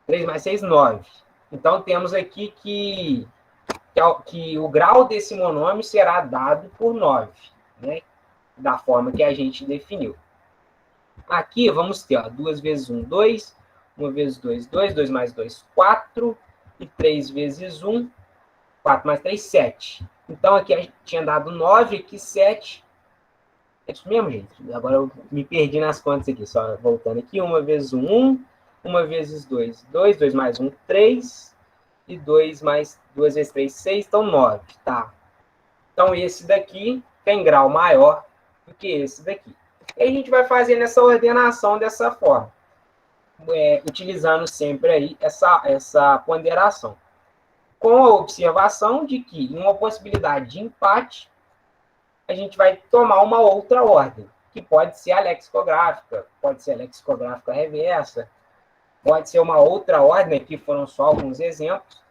Speaker 2: 3 mais 6, 9. Então, temos aqui que o grau desse monômio será dado por 9, né? Da forma que a gente definiu. Aqui, vamos ter, ó, 2 vezes 1, 2. 1 vezes 2, 2. 2 mais 2, 4. E 3 vezes 1, 4 mais 3, 7. Então, aqui a gente tinha dado 9, aqui 7. É isso mesmo, gente? Agora eu me perdi nas contas aqui. Só voltando aqui. 1 vezes 1, 1. 1 vezes 2, 2. 2 mais 1, 3. E 2 mais 2 vezes 3, 6. Então, 9. Tá. Então, esse daqui tem grau maior do que esse daqui. E a gente vai fazendo essa ordenação dessa forma. Utilizando sempre aí essa ponderação. Com a observação de que, em uma possibilidade de empate, a gente vai tomar uma outra ordem, que pode ser a lexicográfica, pode ser a lexicográfica reversa, pode ser uma outra ordem, aqui foram só alguns exemplos.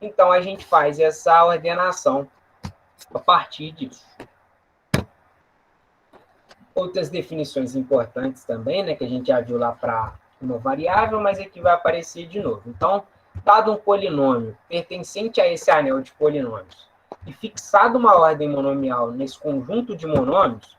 Speaker 2: Então, a gente faz essa ordenação a partir disso. Outras definições importantes também, né, que a gente já viu lá para uma variável, mas aqui vai aparecer de novo. Então, dado um polinômio pertencente a esse anel de polinômios e fixado uma ordem monomial nesse conjunto de monômios,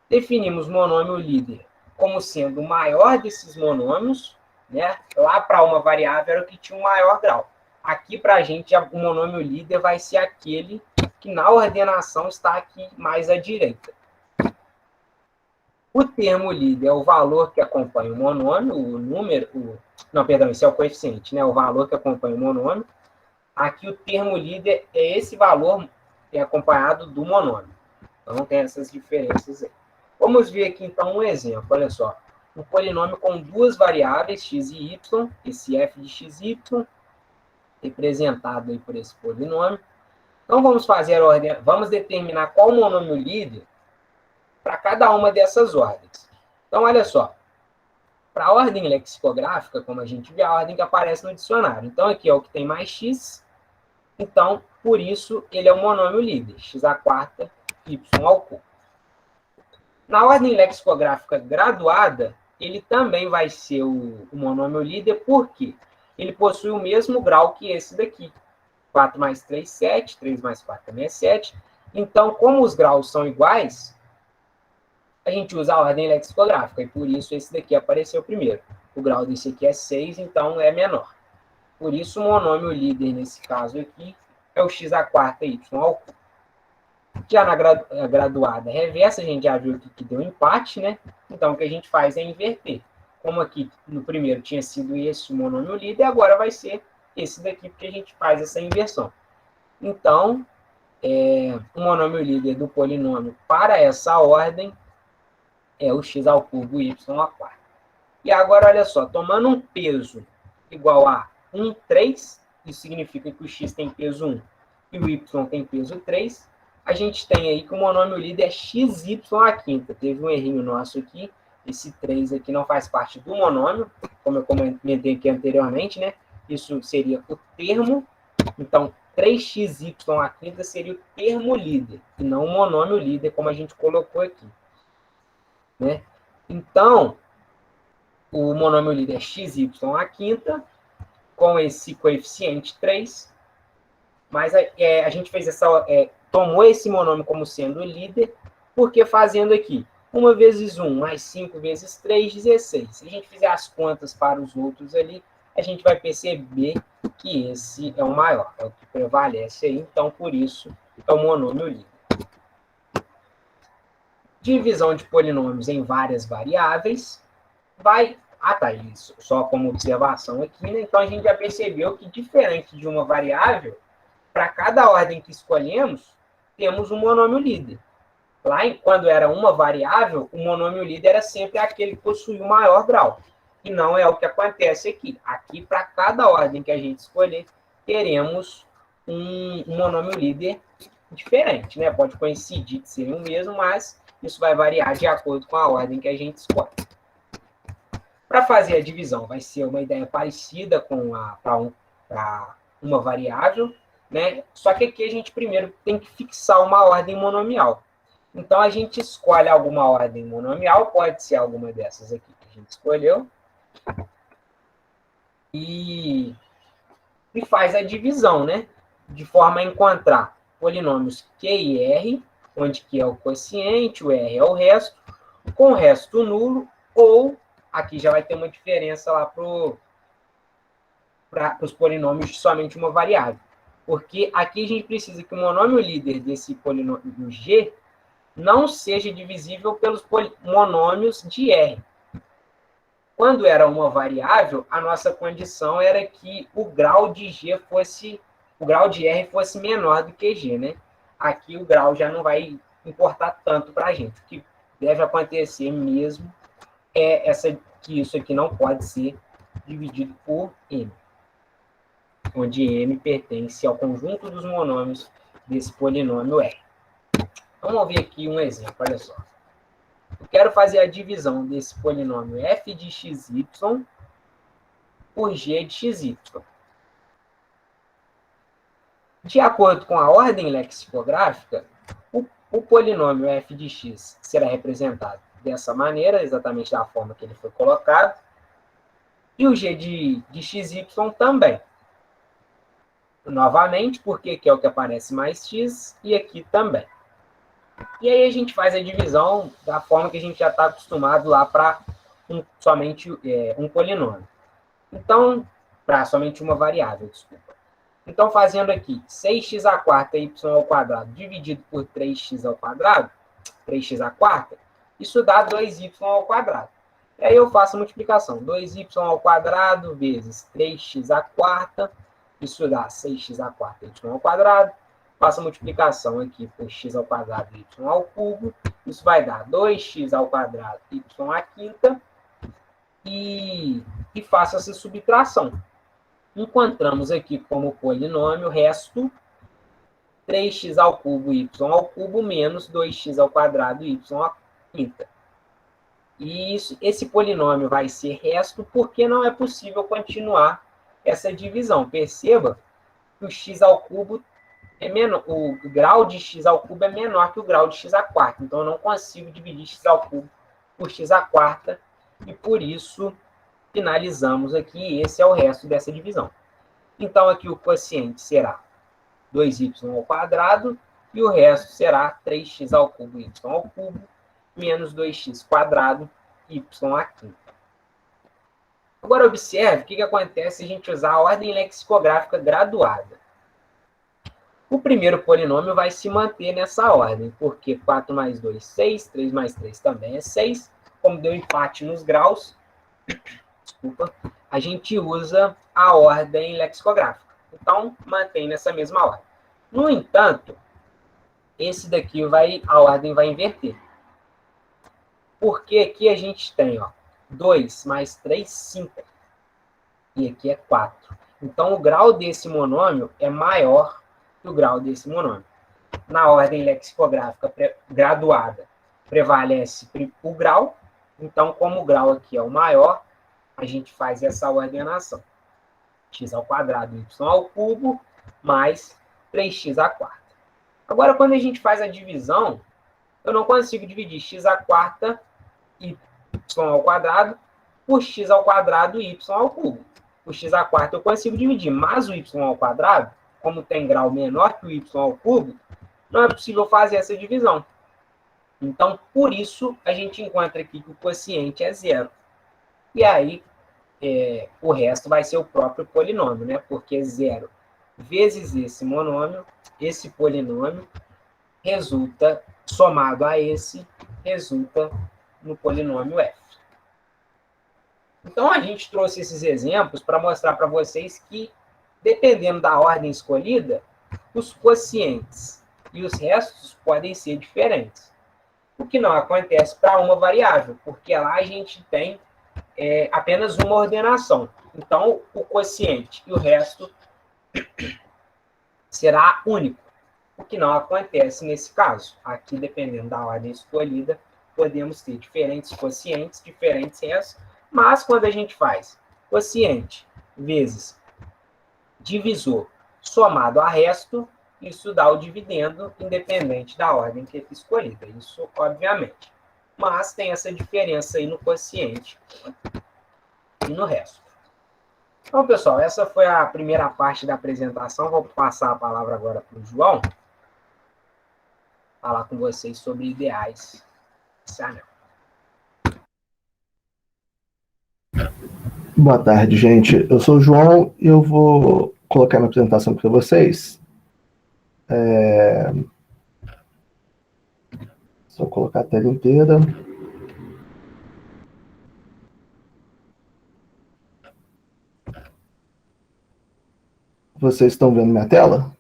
Speaker 2: definimos o monômio líder como sendo o maior desses monômios, né? Lá para uma variável era o que tinha um maior grau. Aqui, para a gente, o monômio líder vai ser aquele que na ordenação está aqui mais à direita. O termo líder é o valor que acompanha o monômio, o número, não, perdão, esse é o coeficiente, né? O valor que acompanha o monômio. Aqui o termo líder é esse valor acompanhado do monômio. Então tem essas diferenças aí. Vamos ver aqui então um exemplo, olha só. Um polinômio com duas variáveis, x e y, esse f de xy, representado aí por esse polinômio. Então vamos fazer a ordem, vamos determinar qual monômio líder para cada uma dessas ordens. Então, olha só. Para a ordem lexicográfica, como a gente vê, a ordem que aparece no dicionário. Então, aqui é o que tem mais x. Então, por isso, ele é o monômio líder. X à quarta, y ao cubo. Na ordem lexicográfica graduada, ele também vai ser o monômio líder, porque ele possui o mesmo grau que esse daqui. 4 mais 3, 7. 3 mais 4 também é 7. Então, como os graus são iguais, a gente usa a ordem lexicográfica, e por isso esse daqui apareceu primeiro. O grau desse aqui é 6, então é menor. Por isso, o monômio líder, nesse caso aqui, é o x à quarta y ao cubo. Já na graduada reversa, a gente já viu que deu empate, né? Então, o que a gente faz é inverter. Como aqui no primeiro tinha sido esse o monômio líder, agora vai ser esse daqui, porque a gente faz essa inversão. Então, o monômio líder do polinômio para essa ordem é o x ao cubo y à quarta. E agora, olha só, tomando um peso igual a 1, 3, isso significa que o x tem peso 1 e o y tem peso 3, a gente tem aí que o monômio líder é xy à quinta. Teve um errinho nosso aqui, esse 3 aqui não faz parte do monômio, como eu comentei aqui anteriormente, né? Isso seria o termo, então 3xy à quinta seria o termo líder, e não o monômio líder, como a gente colocou aqui. Né? Então, o monômio líder é xy à quinta, com esse coeficiente 3, mas a gente fez tomou esse monômio como sendo o líder, porque fazendo aqui 1 vezes 1 mais 5 vezes 3, 16. Se a gente fizer as contas para os outros ali, a gente vai perceber que esse é o maior, é o que prevalece aí, então por isso é o monômio líder. Divisão de polinômios em várias variáveis vai... tá, isso só como observação aqui, né? Então a gente já percebeu que, diferente de uma variável, para cada ordem que escolhemos, temos um monômio líder. Lá, quando era uma variável, o monômio líder era sempre aquele que possui o maior grau. E não é o que acontece aqui. Aqui, para cada ordem que a gente escolher, teremos um monômio líder diferente, né? Pode coincidir de ser o mesmo, mas isso vai variar de acordo com a ordem que a gente escolhe. Para fazer a divisão, vai ser uma ideia parecida com para uma variável, né? Só que aqui a gente primeiro tem que fixar uma ordem monomial. Então, a gente escolhe alguma ordem monomial, pode ser alguma dessas aqui que a gente escolheu, e faz a divisão, né? De forma a encontrar polinômios Q e R, onde Q é o quociente, o R é o resto, com o resto nulo, ou aqui já vai ter uma diferença lá para os polinômios de somente uma variável. Porque aqui a gente precisa que o monômio líder desse polinômio G não seja divisível pelos monômios de R. Quando era uma variável, a nossa condição era que o grau de R fosse menor do que G, né? Aqui o grau já não vai importar tanto para a gente. O que deve acontecer mesmo é que isso aqui não pode ser dividido por M, onde M pertence ao conjunto dos monômios desse polinômio R. Vamos ver aqui um exemplo, olha só. Eu quero fazer a divisão desse polinômio f de xy por g de xy. De acordo com a ordem lexicográfica, o polinômio f de x será representado dessa maneira, exatamente da forma que ele foi colocado, e o g de xy também. Novamente, porque aqui é o que aparece mais x, e aqui também. E aí a gente faz a divisão da forma que a gente já está acostumado lá para somente um polinômio. Então, para somente uma variável, desculpa. Então, fazendo aqui 6x à quarta y ao quadrado dividido por 3x ao quadrado, 3x à quarta, isso dá 2y ao quadrado. E aí eu faço a multiplicação. 2y ao quadrado vezes 3x à quarta, isso dá 6x à quarta y ao quadrado. Faço a multiplicação aqui por x ao quadrado y ao cubo. Isso vai dar 2x ao quadrado y à quinta. E faço essa subtração. Encontramos aqui como polinômio resto 3x ao cubo y ao cubo menos 2x ao quadrado y à quinta. E esse polinômio vai ser resto porque não é possível continuar essa divisão. Perceba que o x ao cubo é menor, o grau de x ao cubo é menor que o grau de x à quarta. Então, eu não consigo dividir x ao cubo por x à quarta. E por isso, finalizamos aqui. Esse é o resto dessa divisão. Então, aqui o quociente será 2y ao quadrado. E o resto será 3x ao cubo y ao cubo menos 2x quadrado y à quinta. Agora, observe o que acontece se a gente usar a ordem lexicográfica graduada. O primeiro polinômio vai se manter nessa ordem, porque 4 mais 2, 6, 3 mais 3 também é 6. Como deu empate nos graus, desculpa, a gente usa a ordem lexicográfica. Então, mantém nessa mesma ordem. No entanto, esse daqui a ordem vai inverter. Porque aqui a gente tem 2 mais 3, 5. E aqui é 4. Então, o grau desse monômio é maior do grau desse monômio. Na ordem lexicográfica graduada, prevalece o grau. Então, como o grau aqui é o maior, a gente faz essa ordenação. X ao quadrado, y ao cubo, mais 3x à quarta. Agora, quando a gente faz a divisão, eu não consigo dividir x à quarta, y ao quadrado, por x ao quadrado, y ao cubo. O x à quarta eu consigo dividir, mas o y ao quadrado, como tem grau menor que o y ao cubo, não é possível fazer essa divisão. Então, por isso, a gente encontra aqui que o quociente é zero. E aí, o resto vai ser o próprio polinômio, né? Porque zero vezes esse monômio, esse polinômio, resulta, somado a esse, resulta no polinômio f. Então, a gente trouxe esses exemplos para mostrar para vocês que, dependendo da ordem escolhida, os quocientes e os restos podem ser diferentes. O que não acontece para uma variável, porque lá a gente tem apenas uma ordenação. Então, o quociente e o resto será único, o que não acontece nesse caso. Aqui, dependendo da ordem escolhida, podemos ter diferentes quocientes, diferentes restos, mas quando a gente faz quociente vezes divisor somado a resto, isso dá o dividendo independente da ordem que foi escolhida, isso obviamente. Mas tem essa diferença aí no quociente e no resto. Então, pessoal, essa foi a primeira parte da apresentação. Vou passar a palavra agora para o João, falar com vocês sobre ideais desse anel.
Speaker 3: Boa tarde, gente. Eu sou o João e eu vou colocar minha apresentação para vocês. Só colocar a tela inteira. Vocês estão vendo minha tela?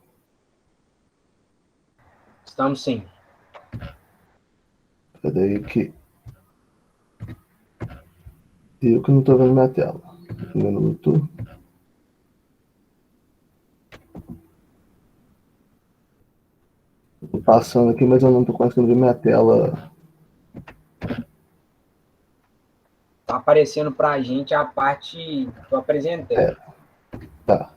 Speaker 2: Estamos sim.
Speaker 3: Peraí que... Eu que não estou vendo minha tela. Um minuto. Estou passando aqui, mas eu não estou conseguindo ver minha tela.
Speaker 2: Está aparecendo para a gente a parte que eu apresentei.
Speaker 3: Tá.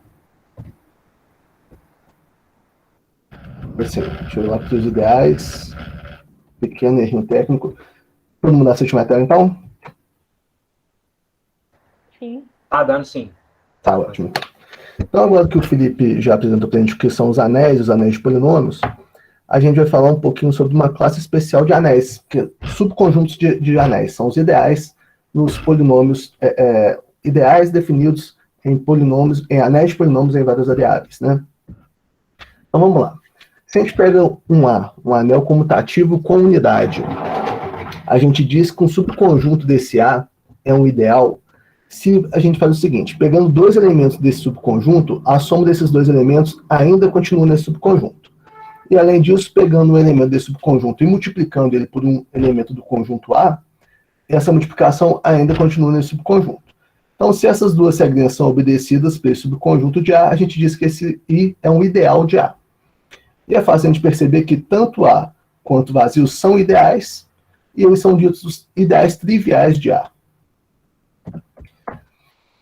Speaker 3: Assim, deixa eu ir lá para os ideais. Pequeno errinho técnico. Todo mundo assiste minha tela, então?
Speaker 1: Sim.
Speaker 2: Tá dando sim.
Speaker 3: Tá ótimo. Então, agora que o Felipe já apresentou para a gente o que são os anéis de polinômios, a gente vai falar um pouquinho sobre uma classe especial de anéis, que subconjuntos de anéis, são os ideais nos polinômios, ideais definidos em polinômios, em anéis de polinômios em várias variáveis, né? Então, vamos lá. Se a gente pega um anel comutativo com unidade, a gente diz que um subconjunto desse A é um ideal se a gente faz o seguinte, pegando dois elementos desse subconjunto, a soma desses dois elementos ainda continua nesse subconjunto. E, além disso, pegando um elemento desse subconjunto e multiplicando ele por um elemento do conjunto A, essa multiplicação ainda continua nesse subconjunto. Então, se essas duas regrinhas são obedecidas pelo subconjunto de A, a gente diz que esse I é um ideal de A. E é fácil a gente perceber que tanto A quanto vazio são ideais, e eles são ditos os ideais triviais de A.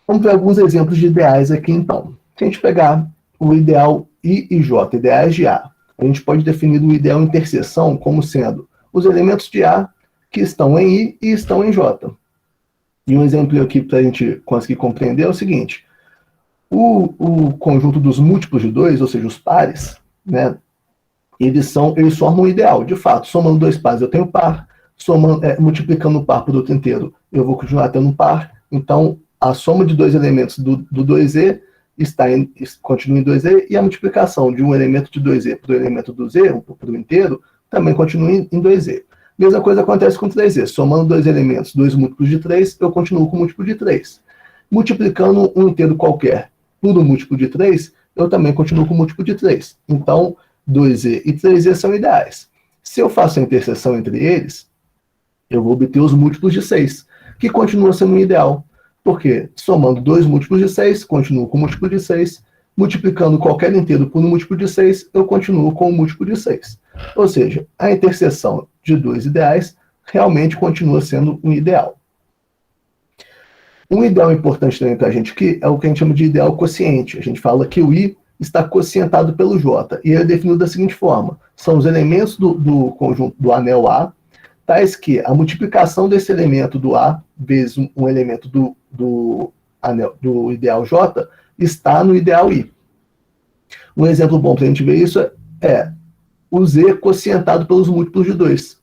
Speaker 3: Vamos ver alguns exemplos de ideais aqui, então. Se a gente pegar o ideal I e J, ideais de A, a gente pode definir o ideal interseção como sendo os elementos de A que estão em I e estão em J. E um exemplo aqui para a gente conseguir compreender é o seguinte. O conjunto dos múltiplos de 2, ou seja, os pares, né, eles formam um ideal. De fato, somando dois pares eu tenho par, multiplicando um par por outro inteiro eu vou continuar tendo um par. Então, a soma de dois elementos do 2e continua em 2e, e a multiplicação de um elemento de 2e por um elemento do z, por um inteiro, também continua em 2e. Mesma coisa acontece com 3e. Somando dois elementos, dois múltiplos de 3, eu continuo com o múltiplo de 3. Multiplicando um inteiro qualquer por um múltiplo de 3, eu também continuo com o múltiplo de 3. Então, 2e e 3e são ideais. Se eu faço a interseção entre eles, eu vou obter os múltiplos de 6, que continua sendo um ideal. Porque, somando dois múltiplos de 6, continuo com o múltiplo de 6. Multiplicando qualquer inteiro por um múltiplo de 6, eu continuo com o múltiplo de 6. Ou seja, a interseção de dois ideais realmente continua sendo um ideal. Um ideal importante também para a gente aqui é o que a gente chama de ideal quociente. A gente fala que o I está quocientado pelo J. E ele é definido da seguinte forma. São os elementos do conjunto do anel A, tais que a multiplicação desse elemento do A vezes um elemento do ideal J está no ideal I. Um exemplo bom para a gente ver isso é o Z quocientado pelos múltiplos de 2,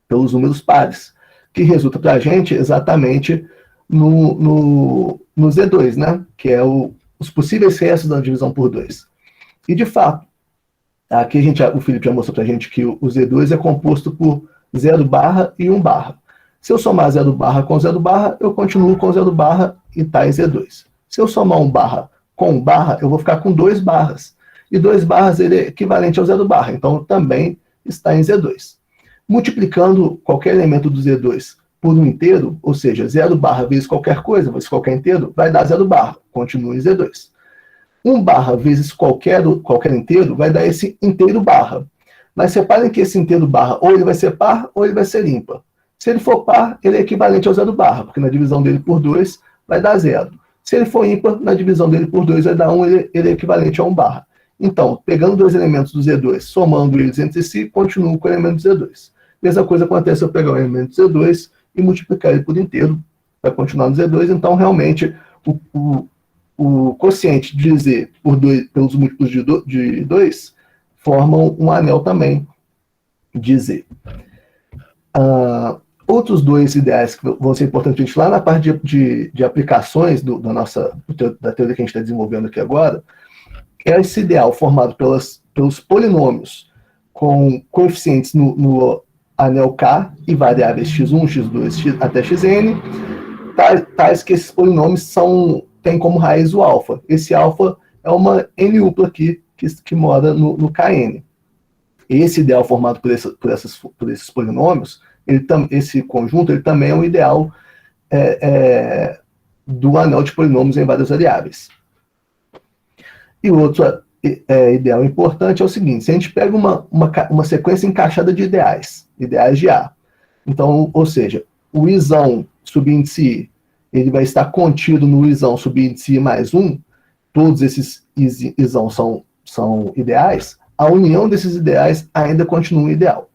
Speaker 3: pelos números pares, que resulta para a gente exatamente no Z2, né? Que é os possíveis restos da divisão por 2. E, de fato, aqui o Felipe já mostrou para a gente que o Z2 é composto por 0 barra e 1 barra. Se eu somar 0 barra com 0 barra, eu continuo com 0 barra e está em Z2. Se eu somar 1 barra com 1 barra, eu vou ficar com 2 barras. E 2 barras ele é equivalente ao 0 barra, então também está em Z2. Multiplicando qualquer elemento do Z2 por um inteiro, ou seja, 0 barra vezes qualquer coisa, vezes qualquer inteiro, vai dar 0 barra, continua em Z2. 1 barra vezes qualquer inteiro vai dar esse inteiro barra. Mas reparem que esse inteiro barra, ou ele vai ser par, ou ele vai ser ímpar. Se ele for par, ele é equivalente ao 0 barra, porque na divisão dele por 2 vai dar 0. Se ele for ímpar, na divisão dele por 2 vai dar 1, ele é equivalente a 1 barra. Então, pegando dois elementos do Z2, somando eles entre si, continuo com o elemento do Z2. Mesma coisa acontece se eu pegar o elemento do Z2 e multiplicar ele por inteiro, vai continuar no Z2. Então, realmente, o quociente de Z pelos múltiplos de 2 formam um anel também de Z. Outros dois ideais que vão ser importantes lá na parte de aplicações da teoria que a gente está desenvolvendo aqui agora, é esse ideal formado pelos polinômios com coeficientes no anel K e variáveis x1, x2, até xn, tais que esses polinômios têm como raiz o alfa. Esse alfa é uma n-upla aqui que mora no Kn. Esse ideal formado por esses polinômios, esse conjunto, ele também é um ideal do anel de polinômios em várias variáveis. E outro ideal importante é o seguinte: se a gente pega uma sequência encaixada de ideais de A, então, ou seja, o Izão subíndice I, ele vai estar contido no Izão subíndice I mais 1, todos esses Izão são ideais, a união desses ideais ainda continua ideal.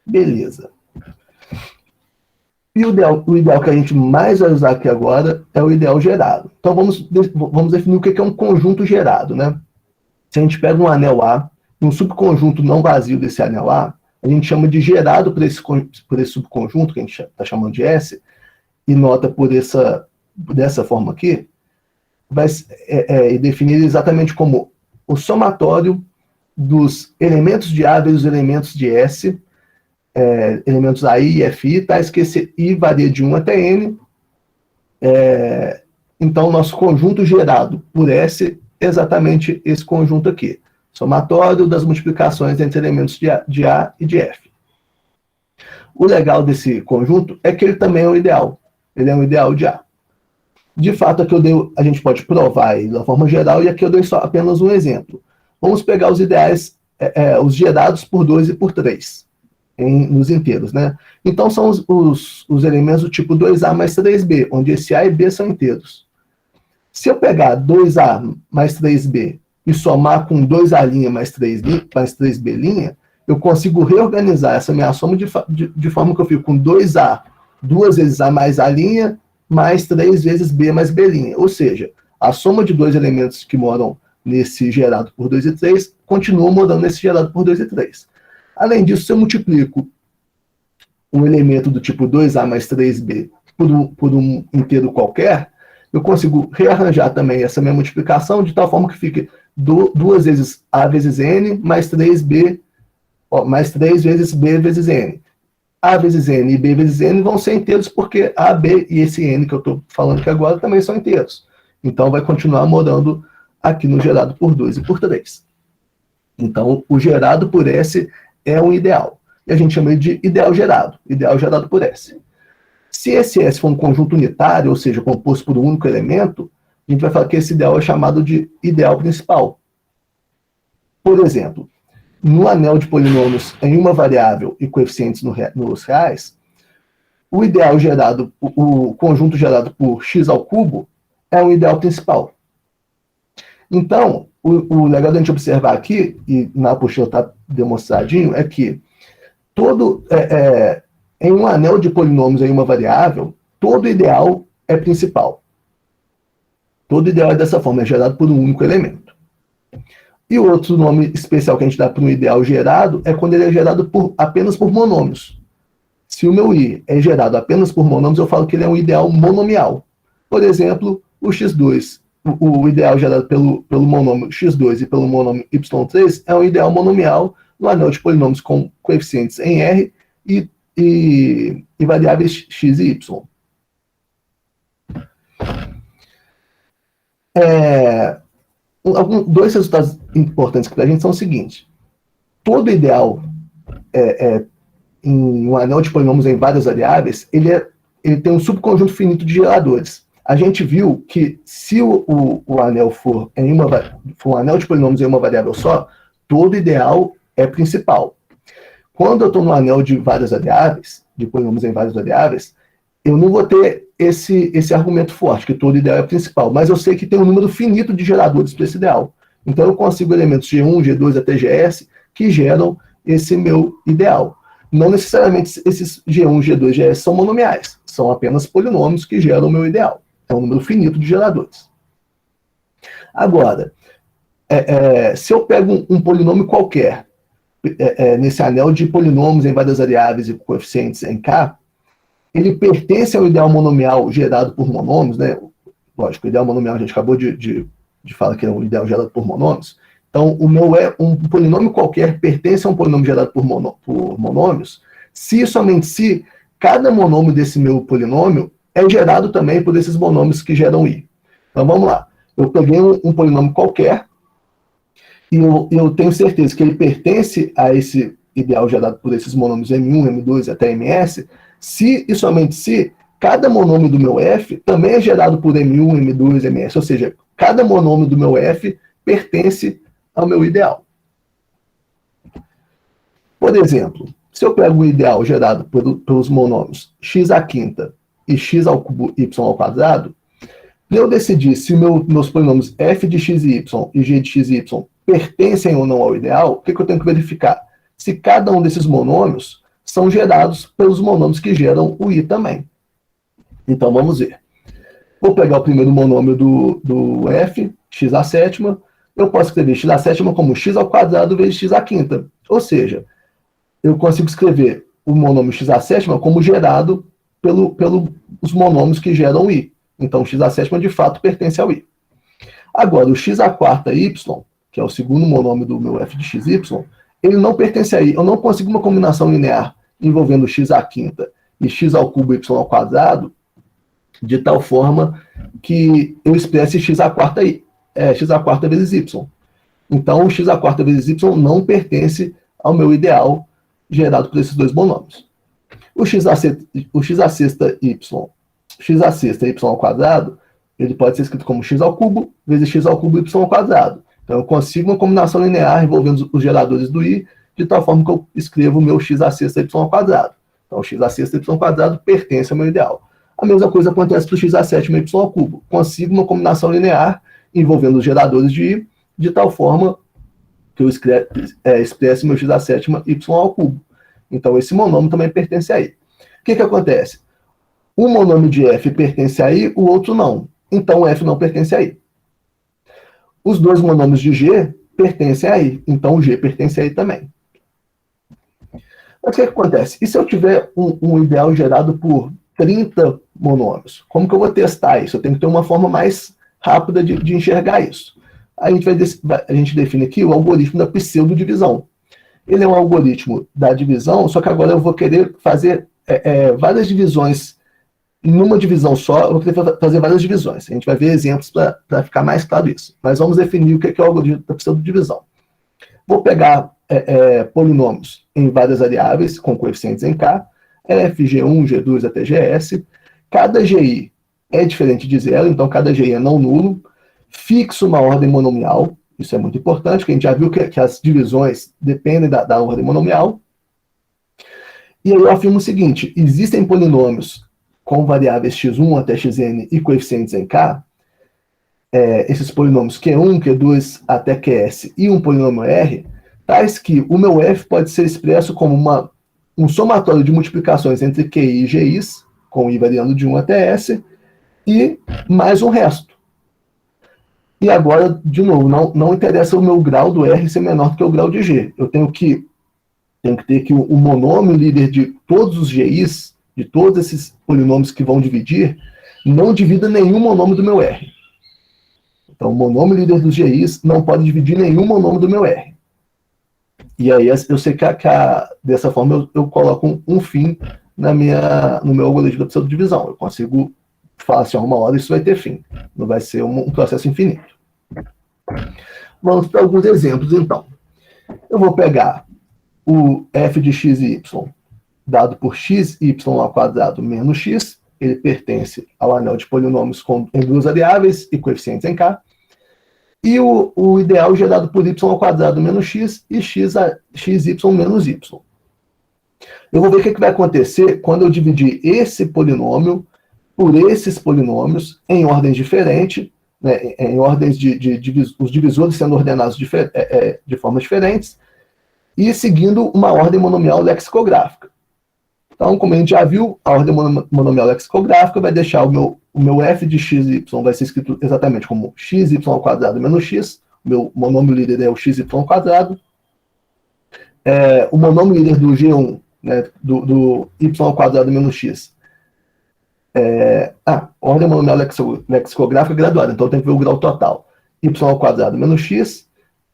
Speaker 3: Beleza. E o ideal que a gente mais vai usar aqui agora é o ideal gerado. Então, vamos definir o que é um conjunto gerado, né? Se a gente pega um anel A, um subconjunto não vazio desse anel A, a gente chama de gerado por esse subconjunto, que a gente está chamando de S, e nota dessa forma aqui, vai definir exatamente como o somatório dos elementos de A vezes os elementos de S, elementos AI e FI, tais que esse I varia de 1 até N. Então, nosso conjunto gerado por S é exatamente esse conjunto aqui. Somatório das multiplicações entre elementos de A e de F. O legal desse conjunto é que ele também é um ideal. Ele é um ideal de A. De fato, aqui a gente pode provar ele da forma geral, e aqui eu dei apenas um exemplo. Vamos pegar os ideais, os gerados por 2 e por 3. Nos inteiros, né? Então, são os elementos do tipo 2A mais 3B, onde esse A e B são inteiros. Se eu pegar 2A mais 3B e somar com 2A' mais 3B', eu consigo reorganizar essa minha soma de forma que eu fico com 2A, 2 vezes A mais A', mais 3 vezes B mais B'. Ou seja, a soma de dois elementos que moram nesse gerado por 2 e 3 continua morando nesse gerado por 2 e 3. Além disso, se eu multiplico um elemento do tipo 2A mais 3B por um inteiro qualquer, eu consigo rearranjar também essa minha multiplicação de tal forma que fique 2 vezes A vezes N mais 3B, mais 3 vezes B vezes N. A vezes N e B vezes N vão ser inteiros porque A, B e esse N que eu estou falando aqui agora também são inteiros. Então, vai continuar morando aqui no gerado por 2 e por 3. Então, o gerado por S é um ideal. E a gente chama ele de ideal gerado por S. Se esse S for um conjunto unitário, ou seja, composto por um único elemento, a gente vai falar que esse ideal é chamado de ideal principal. Por exemplo, no anel de polinômios em uma variável e coeficientes nos reais, o conjunto gerado por x ao cubo é um ideal principal. Então, o legal da gente observar aqui, e na apostila está demonstradinho, é que em um anel de polinômios em uma variável, todo ideal é principal. Todo ideal é dessa forma, é gerado por um único elemento. E o outro nome especial que a gente dá para um ideal gerado é quando ele é gerado apenas por monômios. Se o meu I é gerado apenas por monômios, eu falo que ele é um ideal monomial. Por exemplo, o x2, o ideal gerado pelo monômio x2 e pelo monômio y3 é um ideal monomial no anel de polinômios com coeficientes em R e variáveis x e y. Dois resultados importantes para a gente são os seguintes. Todo ideal em um anel de polinômios em várias variáveis, ele tem um subconjunto finito de geradores. A gente viu que se o anel for um anel de polinômios em uma variável só, todo ideal é principal. Quando eu estou no anel de várias variáveis, de polinômios em várias variáveis, eu não vou ter esse argumento forte, que todo ideal é principal, mas eu sei que tem um número finito de geradores para esse ideal. Então eu consigo elementos G1, G2 até GS que geram esse meu ideal. Não necessariamente esses G1, G2, GS são monomiais, são apenas polinômios que geram o meu ideal. É um número finito de geradores. Agora, se eu pego um polinômio qualquer, nesse anel de polinômios em várias variáveis e coeficientes em K, ele pertence ao ideal monomial gerado por monômios, né? Lógico, o ideal monomial a gente acabou de falar que é um ideal gerado por monômios. Então, um polinômio qualquer pertence a um polinômio gerado por monômios, se e somente se cada monômio desse meu polinômio é gerado também por esses monômios que geram I. Então, vamos lá. Eu peguei um polinômio qualquer e eu tenho certeza que ele pertence a esse ideal gerado por esses monômios M1, M2 até MS, se e somente se cada monômio do meu F também é gerado por M1, M2, MS, ou seja, cada monômio do meu F pertence ao meu ideal. Por exemplo, se eu pego o ideal gerado pelos monômios x à quinta e x ao cubo y ao quadrado, para eu decidir se meus polinômios f de x e y e g de x e y pertencem ou não ao ideal, o que eu tenho que verificar? Se cada um desses monômios são gerados pelos monômios que geram o i também. Então, vamos ver. Vou pegar o primeiro monômio do f, x à sétima. Eu posso escrever x à sétima como x ao quadrado vezes x à quinta. Ou seja, eu consigo escrever o monômio x à sétima como gerado pelos monômios que geram i. Então, o x à sétima, de fato, pertence ao i. Agora, o x à quarta y, que é o segundo monômio do meu f de x, y, ele não pertence a i. Eu não consigo uma combinação linear envolvendo x à quinta e x ao cubo y ao quadrado de tal forma que eu expresse x à quarta vezes y. Então, o x à quarta vezes y não pertence ao meu ideal gerado por esses dois monômios. O x à sexta y ao quadrado, ele pode ser escrito como x ao cubo vezes x ao cubo y ao quadrado. Então, eu consigo uma combinação linear envolvendo os geradores do i, de tal forma que eu escrevo o meu x à sexta y ao quadrado. Então, o x à sexta y ao quadrado pertence ao meu ideal. A mesma coisa acontece para o x à sétima y ao cubo. Consigo uma combinação linear envolvendo os geradores de i, de tal forma que eu expresse meu x à sétima y ao cubo. Então, esse monômio também pertence a i. O que acontece? Um monômio de f pertence a i, o outro não. Então, f não pertence a i. Os dois monômios de g pertencem a i. Então, o g pertence a i também. Mas o que acontece? E se eu tiver um ideal gerado por 30 monômios? Como que eu vou testar isso? Eu tenho que ter uma forma mais rápida de enxergar isso. A gente define aqui o algoritmo da pseudodivisão. Ele é um algoritmo da divisão, só que agora eu vou querer fazer várias divisões. Numa divisão só, eu vou querer fazer várias divisões. A gente vai ver exemplos para ficar mais claro isso. Mas vamos definir o que é o algoritmo da pseudodivisão. Vou pegar polinômios em várias variáveis, com coeficientes em K, f, G1, G2 até GS. Cada GI é diferente de zero, então cada GI é não nulo. Fixo uma ordem monomial, isso é muito importante, porque a gente já viu que as divisões dependem da ordem monomial. E aí eu afirmo o seguinte: existem polinômios com variáveis x1 até xn e coeficientes em K, esses polinômios Q1, Q2 até Qs e um polinômio R, tais que o meu f pode ser expresso como um somatório de multiplicações entre QI e GIs, com I variando de 1 até S, e mais um resto. E agora, de novo, não interessa o meu grau do R ser menor do que o grau de G. Eu tenho que ter que o monômio líder de todos os GIs, de todos esses polinômios que vão dividir, não divida nenhum monômio do meu R. Então, o monômio líder dos GIs não pode dividir nenhum monômio do meu R. E aí eu sei que dessa forma eu coloco um fim no meu algoritmo da pseudodivisão. Eu consigo falar assim, uma hora isso vai ter fim. Não vai ser um processo infinito. Vamos para alguns exemplos, então. Eu vou pegar o f de x e y dado por x, y ao quadrado menos x. Ele pertence ao anel de polinômios em duas variáveis e coeficientes em K. E o ideal gerado por y ao quadrado menos x e xy menos y. Eu vou ver o que vai acontecer quando eu dividir esse polinômio por esses polinômios em ordens diferentes, né, em ordens os divisores sendo ordenados de formas diferentes, e seguindo uma ordem monomial lexicográfica. Então, como a gente já viu, a ordem monomial lexicográfica vai deixar o meu f de x e y vai ser escrito exatamente como xy ao quadrado menos x, o meu monômio líder é o xy ao quadrado, o monômio líder do G1, né, do y ao quadrado menos x, ordem monomial lexicográfica graduada, então tem que ver o grau total, y ao quadrado menos x,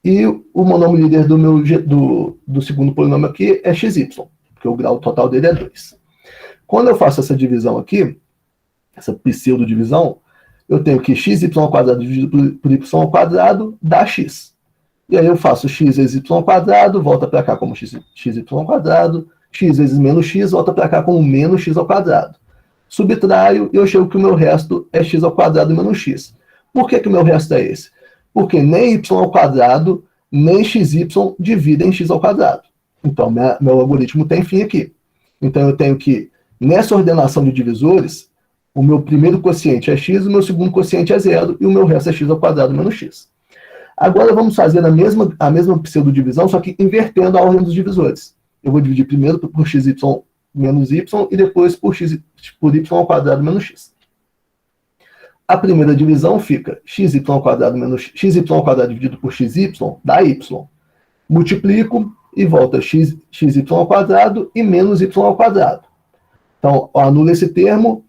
Speaker 3: e o monômio líder do segundo polinômio aqui é xy, porque o grau total dele é 2. Quando eu faço essa divisão aqui, essa pseudo-divisão, eu tenho que xy ao quadrado dividido por y ao quadrado dá x. E aí eu faço x vezes y ao quadrado, volta para cá como xy ao quadrado, x vezes menos x, volta para cá como menos x ao quadrado. Subtraio e eu chego que o meu resto é x ao quadrado menos x. Por que o meu resto é esse? Porque nem y ao quadrado, nem xy dividem x ao quadrado. Então, meu algoritmo tem fim aqui. Então, eu tenho que, nessa ordenação de divisores, o meu primeiro quociente é x, o meu segundo quociente é 0, e o meu resto é x ao quadrado menos x. Agora, vamos fazer a mesma pseudodivisão, só que invertendo a ordem dos divisores. Eu vou dividir primeiro por xy menos y, e depois por y ao quadrado menos x. A primeira divisão fica xy ao quadrado dividido por xy dá y. Multiplico e volta xy ao quadrado e menos y ao quadrado. Então, anulo esse termo,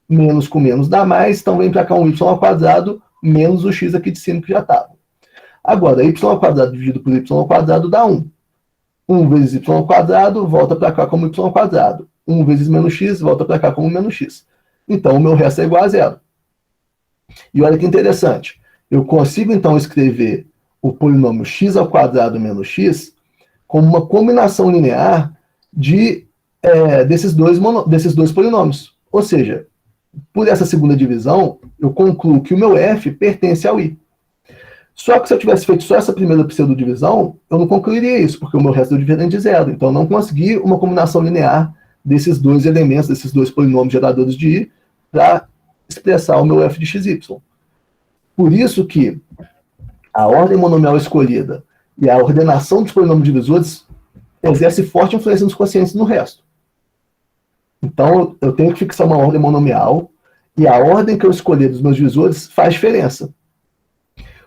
Speaker 3: menos com menos dá mais, então vem para cá um y ao quadrado menos o x aqui de cima que já estava. Agora, y ao quadrado dividido por y ao quadrado dá 1. 1 vezes y ao quadrado volta para cá como y ao quadrado. 1 vezes menos x volta para cá como menos x. Então, o meu resto é igual a 0. E olha que interessante. Eu consigo, então, escrever o polinômio x ao quadrado menos x como uma combinação linear desses dois polinômios. Ou seja, por essa segunda divisão, eu concluo que o meu f pertence ao i. Só que se eu tivesse feito só essa primeira pseudodivisão, eu não concluiria isso, porque o meu resto é diferente de 0. Então, eu não consegui uma combinação linear desses dois elementos, desses dois polinômios geradores de i, para expressar o meu f de xy. Por isso que a ordem monomial escolhida e a ordenação dos polinômios divisores exerce forte influência nos quocientes no resto. Então, eu tenho que fixar uma ordem monomial e a ordem que eu escolher dos meus divisores faz diferença.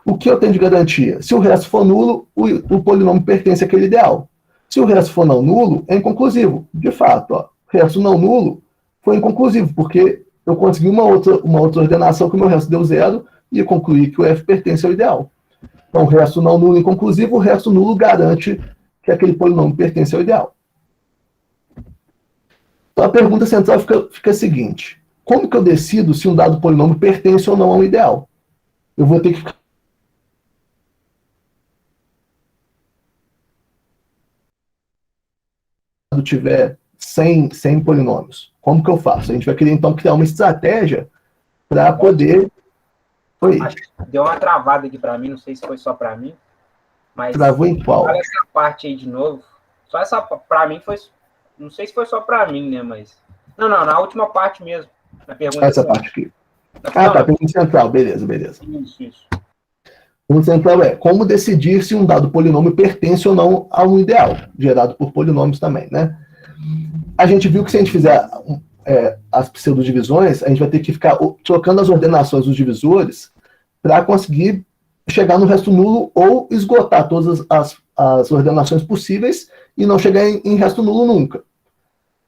Speaker 3: O que eu tenho de garantia? Se o resto for nulo, o polinômio pertence àquele ideal. Se o resto for não nulo, é inconclusivo. De fato, o resto não nulo foi inconclusivo, porque eu consegui uma outra ordenação que o meu resto deu 0 e eu concluí que o f pertence ao ideal. Então, o resto não nulo inconclusivo, o resto nulo garante que aquele polinômio pertence ao ideal. Então, a pergunta central fica a seguinte: como que eu decido se um dado polinômio pertence ou não ao ideal? Eu vou ter que ficar tiver 100 polinômios. Como que eu faço? A gente vai querer, então, criar uma estratégia para poder... Oi.
Speaker 2: Acho que deu uma travada aqui para mim, não sei se foi só para mim, mas...
Speaker 3: Travou em qual?
Speaker 2: Olha essa parte aí de novo. Só essa, para mim, foi... Não sei se foi só para mim, né, mas... Não, na última parte mesmo. Na pergunta
Speaker 3: essa parte aqui. Tá, pergunta central. Beleza.
Speaker 2: Isso.
Speaker 3: Pergunta central é: como decidir se um dado polinômio pertence ou não a um ideal, gerado por polinômios também, né? A gente viu que se a gente fizer as pseudodivisões, a gente vai ter que ficar trocando as ordenações dos divisores para conseguir chegar no resto nulo ou esgotar todas as ordenações possíveis e não chegar em resto nulo nunca.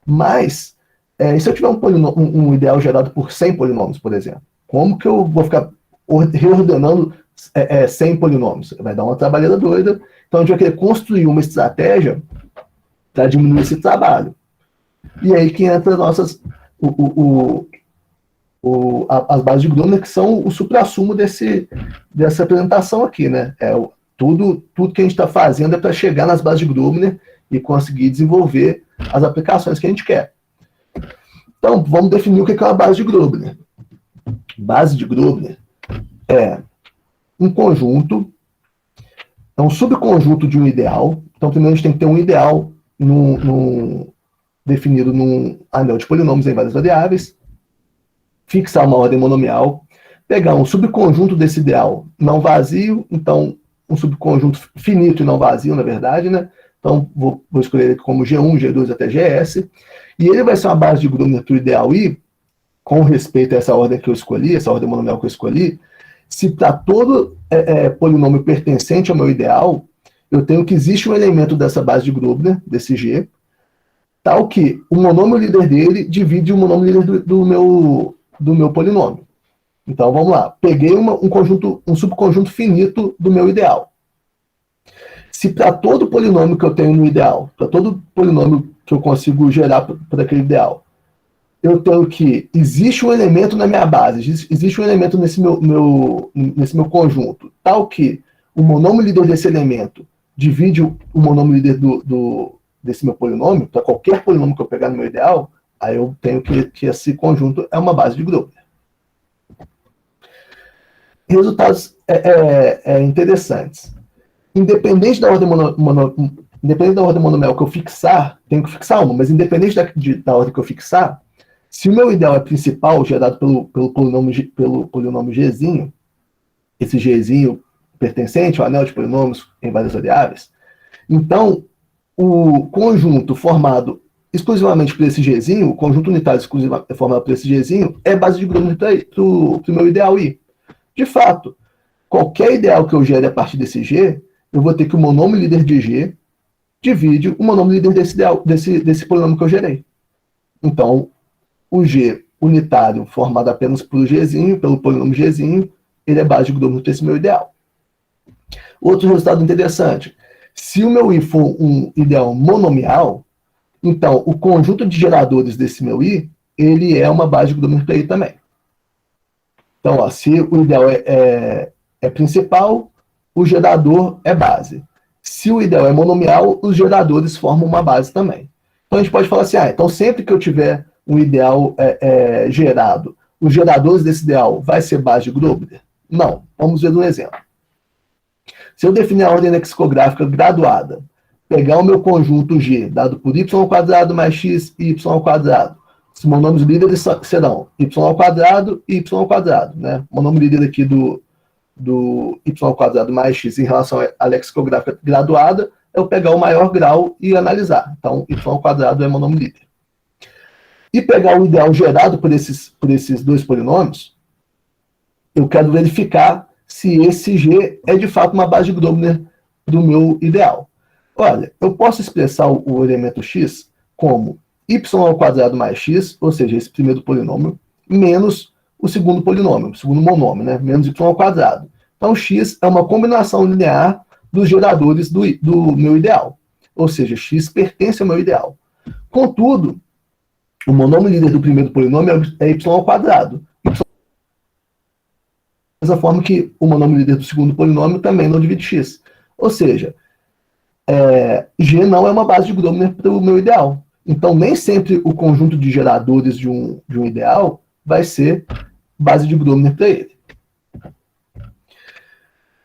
Speaker 3: Mas, e se eu tiver um ideal gerado por 100 polinômios, por exemplo? Como que eu vou ficar reordenando 100 polinômios? Vai dar uma trabalheira doida. Então, a gente vai querer construir uma estratégia para diminuir esse trabalho. E aí que entra as bases de Grobner, que são o suprassumo dessa apresentação aqui, né? Tudo que a gente está fazendo é para chegar nas bases de Grobner e conseguir desenvolver as aplicações que a gente quer. Então, vamos definir o que é uma base de Grobner. Base de Grobner é um conjunto, é um subconjunto de um ideal. Então, primeiro a gente tem que ter um ideal definido num anel de polinômios em várias variáveis, fixar uma ordem monomial. pegar um subconjunto desse ideal não vazio, então um subconjunto finito e não vazio, na verdade, né? Então, vou escolher ele como G1, G2 até GS, e ele vai ser uma base de Grobner para o ideal I, com respeito a essa ordem que eu escolhi, essa ordem monomial que eu escolhi, se para todo polinômio pertencente ao meu ideal, eu tenho que existe um elemento dessa base de Grobner, desse G, tal que o monômio líder dele divide o monômio líder do meu polinômio. Então, vamos lá. Peguei um subconjunto finito do meu ideal. Se para todo polinômio que eu tenho no ideal, para todo polinômio que eu consigo gerar para aquele ideal, eu tenho que existe um elemento na minha base, existe um elemento nesse meu conjunto, tal que o monômio líder desse elemento divide o monômio líder desse meu polinômio, para qualquer polinômio que eu pegar no meu ideal, aí eu tenho que esse conjunto é uma base de Grobner. Resultados interessantes. Independente da ordem monomial que eu fixar, tenho que fixar uma, mas independente da ordem que eu fixar, se o meu ideal é principal, gerado pelo polinômio Gzinho, esse Gzinho pertencente ao anel de polinômios em várias variáveis, então o conjunto formado exclusivamente por esse Gzinho, o conjunto unitário formado por esse Gzinho, é base de Grobner para o meu ideal I. De fato, qualquer ideal que eu gere a partir desse G, eu vou ter que o monômio líder de G divide o monômio líder desse polinômio que eu gerei. Então, o G unitário formado apenas pelo Gzinho, pelo polinômio Gzinho, ele é base de Grobner desse meu ideal. Outro resultado interessante, se o meu I for um ideal monomial, então o conjunto de geradores desse meu I, ele é uma base de Grobner para I também. Então, ó, se o ideal é principal, o gerador é base. Se o ideal é monomial, os geradores formam uma base também. Então, a gente pode falar assim, então sempre que eu tiver um ideal gerado, os geradores desse ideal vai ser base de Grobner? Não. Vamos ver um exemplo. Se eu definir a ordem lexicográfica graduada, pegar o meu conjunto G, dado por y² mais x e y², os monômios líderes serão y² e y², né? O monômio líder aqui do y² mais x em relação à lexicográfica graduada, é eu pegar o maior grau e analisar. Então, y² é monômio líder. E pegar o ideal gerado por esses dois polinômios, eu quero verificar se esse G é de fato uma base de Grobner do meu ideal. Olha, eu posso expressar o elemento x como y² mais x, ou seja, esse primeiro polinômio, menos o segundo polinômio, o segundo monômio, né? Menos y². Então, x é uma combinação linear dos geradores do meu ideal. Ou seja, x pertence ao meu ideal. Contudo, o monômio líder do primeiro polinômio é y². Da mesma forma que o monômio líder do segundo polinômio também não divide x. Ou seja, G não é uma base de Grobner para o meu ideal. Então, nem sempre o conjunto de geradores de um ideal vai ser base de Grobner para ele.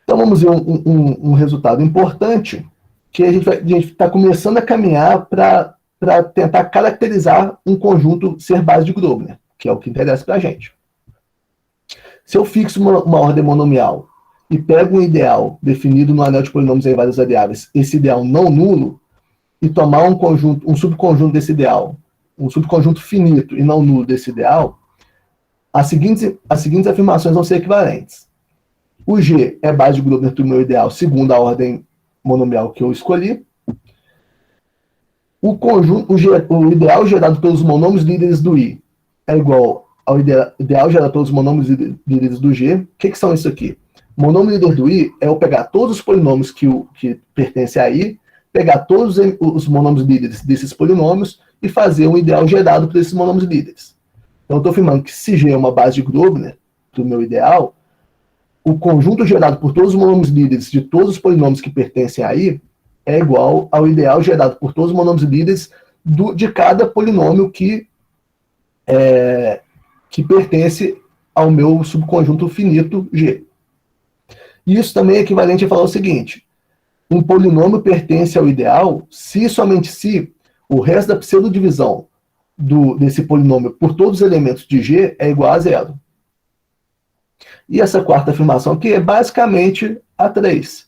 Speaker 3: Então, vamos ver um resultado importante, que a gente está começando a caminhar para tentar caracterizar um conjunto ser base de Grobner, que é o que interessa para a gente. Se eu fixo uma ordem monomial e pego um ideal definido no anel de polinômios em várias variáveis, esse ideal não nulo, e tomar um subconjunto desse ideal, um subconjunto finito e não nulo desse ideal, as seguintes afirmações vão ser equivalentes. O G é base de Grobner do meu ideal segundo a ordem monomial que eu escolhi. O ideal gerado pelos monômios líderes do I é igual ao ideal gerado pelos monômios líderes do G. O que são isso aqui? O monômio líder do I é eu pegar todos os polinômios que pertencem a I, pegar todos os monômios líderes desses polinômios e fazer um ideal gerado por esses monômios líderes. Então, eu estou afirmando que se G é uma base de Grobner do meu ideal, o conjunto gerado por todos os monômios líderes de todos os polinômios que pertencem a I é igual ao ideal gerado por todos os monômios líderes de cada polinômio que pertence ao meu subconjunto finito G. E isso também é equivalente a falar o seguinte: um polinômio pertence ao ideal se e somente se o resto da pseudodivisão desse polinômio por todos os elementos de G é igual a zero. E essa quarta afirmação aqui é basicamente a 3.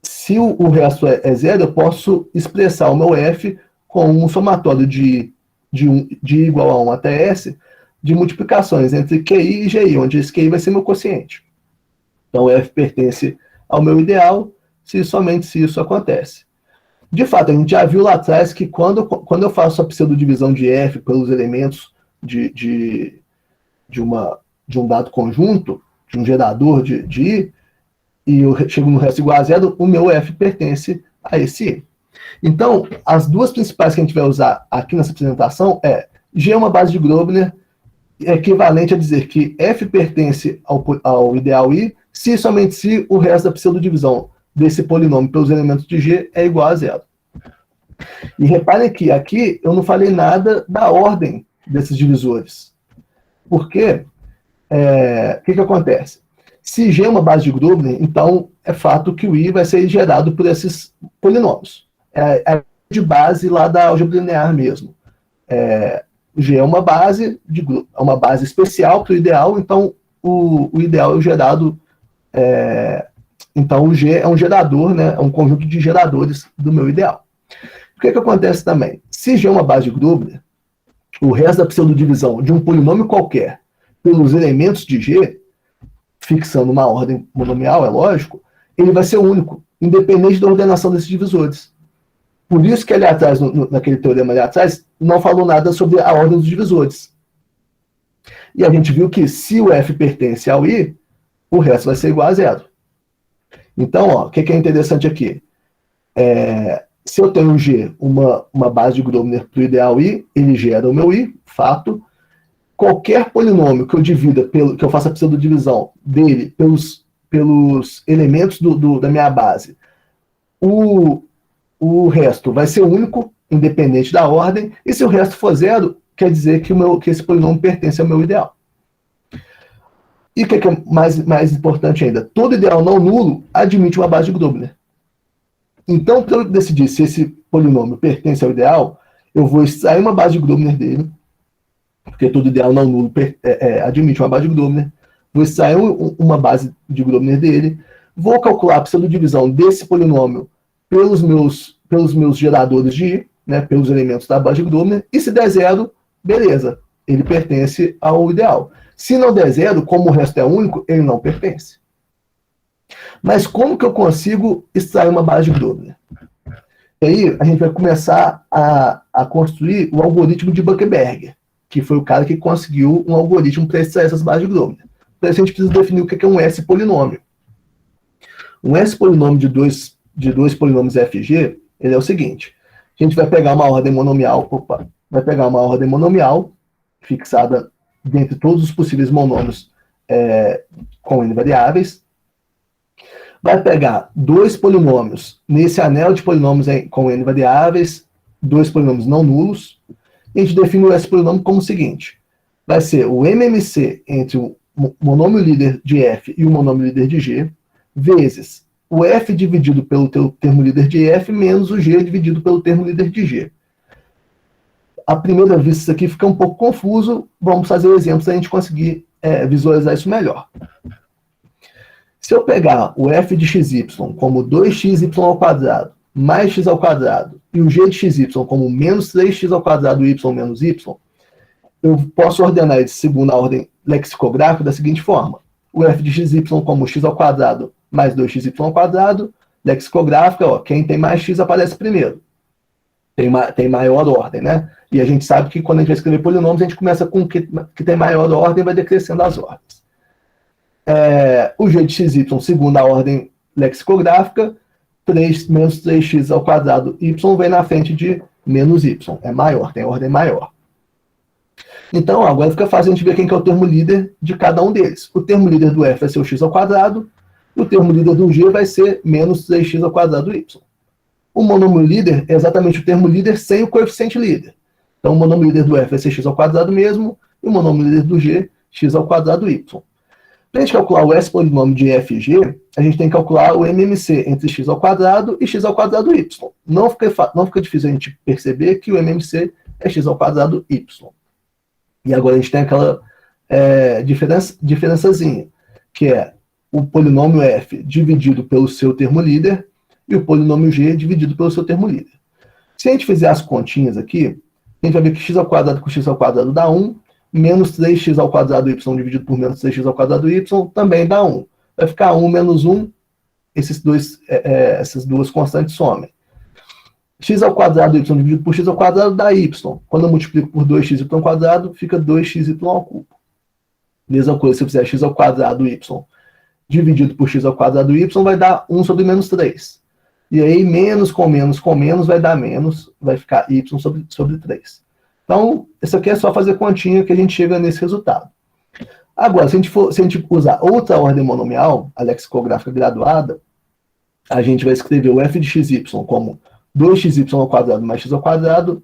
Speaker 3: Se o resto é zero, eu posso expressar o meu f com um somatório de igual a 1 até s, de multiplicações entre QI e GI, onde esse QI vai ser meu quociente. Então, f pertence ao meu ideal, somente se isso acontece. De fato, a gente já viu lá atrás que quando eu faço a pseudodivisão de f pelos elementos de um dado conjunto, de um gerador de I, e eu chego no resto igual a zero, o meu f pertence a esse I. Então, as duas principais que a gente vai usar aqui nessa apresentação é G é uma base de Grobner, é equivalente a dizer que f pertence ao ideal I, se e somente se o resto da pseudodivisão desse polinômio pelos elementos de G é igual a zero. E reparem que aqui eu não falei nada da ordem desses divisores. Por quê? O que acontece? Se G é uma base de Grobner, então é fato que o I vai ser gerado por esses polinômios. É de base lá da álgebra linear mesmo. G é uma base especial para o ideal, então o ideal é gerado. Então o G é um gerador, né, é um conjunto de geradores do meu ideal. O que acontece também? Se G é uma base de Grobner, o resto da pseudodivisão de um polinômio qualquer pelos elementos de G, fixando uma ordem monomial, é lógico, ele vai ser único, independente da ordenação desses divisores. Por isso que ali atrás, naquele teorema ali atrás, não falou nada sobre a ordem dos divisores. E a gente viu que se o f pertence ao I, o resto vai ser igual a zero. Então, o que é interessante aqui? Se eu tenho G, uma base de Grobner para o ideal I, ele gera o meu I, fato. Qualquer polinômio que eu divida, que eu faça a pseudodivisão dele pelos elementos da minha base, o resto vai ser único, independente da ordem, e se o resto for zero, quer dizer que esse polinômio pertence ao meu ideal. E o que é mais importante ainda? Todo ideal não nulo admite uma base de Grobner. Então, para eu decidir se esse polinômio pertence ao ideal, eu vou extrair uma base de Grobner dele, porque todo ideal não nulo admite uma base de Grobner. Vou extrair uma base de Grobner dele, vou calcular a pseudodivisão desse polinômio pelos meus geradores de I, né, pelos elementos da base de Grobner, e se der zero, beleza, ele pertence ao ideal. Se não der zero, como o resto é único, ele não pertence. Mas como que eu consigo extrair uma base de Grobner? E aí a gente vai começar a construir o algoritmo de Buchberger, que foi o cara que conseguiu um algoritmo para extrair essas bases de Grobner. Para isso a gente precisa definir o que é um S polinômio. Um S polinômio de dois polinômios FG, ele é o seguinte: a gente vai pegar uma ordem monomial, fixada dentre todos os possíveis monômios com n variáveis, vai pegar dois polinômios nesse anel de polinômios com n variáveis, dois polinômios não nulos, e a gente define o S polinômio como o seguinte: vai ser o MMC entre o monômio líder de F e o monômio líder de G, vezes o F dividido pelo termo líder de F, menos o G dividido pelo termo líder de G. À primeira vista, isso aqui fica um pouco confuso. Vamos fazer exemplos para a gente conseguir visualizar isso melhor. Se eu pegar o f de xy como 2xy ao quadrado mais x ao quadrado e o g de xy como menos 3x ao quadrado y menos y, eu posso ordenar ele segundo a ordem lexicográfica da seguinte forma: o f de xy como x ao quadrado mais 2xy ao quadrado, lexicográfica, quem tem mais x aparece primeiro. Tem maior ordem, né? E a gente sabe que quando a gente vai escrever polinômios, a gente começa com o que tem maior ordem e vai decrescendo as ordens. O g de xy, segundo a ordem lexicográfica, 3 menos 3x ao quadrado y vem na frente de menos y. É maior, tem ordem maior. Então, agora fica fácil a gente ver quem que é o termo líder de cada um deles. O termo líder do f vai ser o x ao quadrado, o termo líder do g vai ser menos 3x ao quadrado y. O monômio líder é exatamente o termo líder sem o coeficiente líder. Então, o monômio líder do f vai ser x ao quadrado mesmo, e o monômio líder do g, x ao quadrado y. Para a gente calcular o S polinômio de f e g, a gente tem que calcular o MMC entre x ao quadrado e x ao quadrado y. Não fica difícil a gente perceber que o MMC é x ao quadrado y. E agora a gente tem diferençazinha, que é o polinômio f dividido pelo seu termo líder e o polinômio g dividido pelo seu termo líder. Se a gente fizer as continhas aqui, a gente vai ver que x² com x² dá 1, menos 3x² y dividido por menos 3x² y também dá 1. Vai ficar 1 menos 1, essas duas constantes somem. x² y dividido por x² dá y. Quando eu multiplico por 2xy², fica 2xy². Mesma coisa, se eu fizer x² y dividido por x² y, vai dar 1 sobre menos 3. E aí, menos com menos vai dar menos, vai ficar y sobre 3. Então, isso aqui é só fazer continha que a gente chega nesse resultado. Agora, se a gente usar outra ordem monomial, a lexicográfica graduada, a gente vai escrever o f de xy como 2xy² mais x²,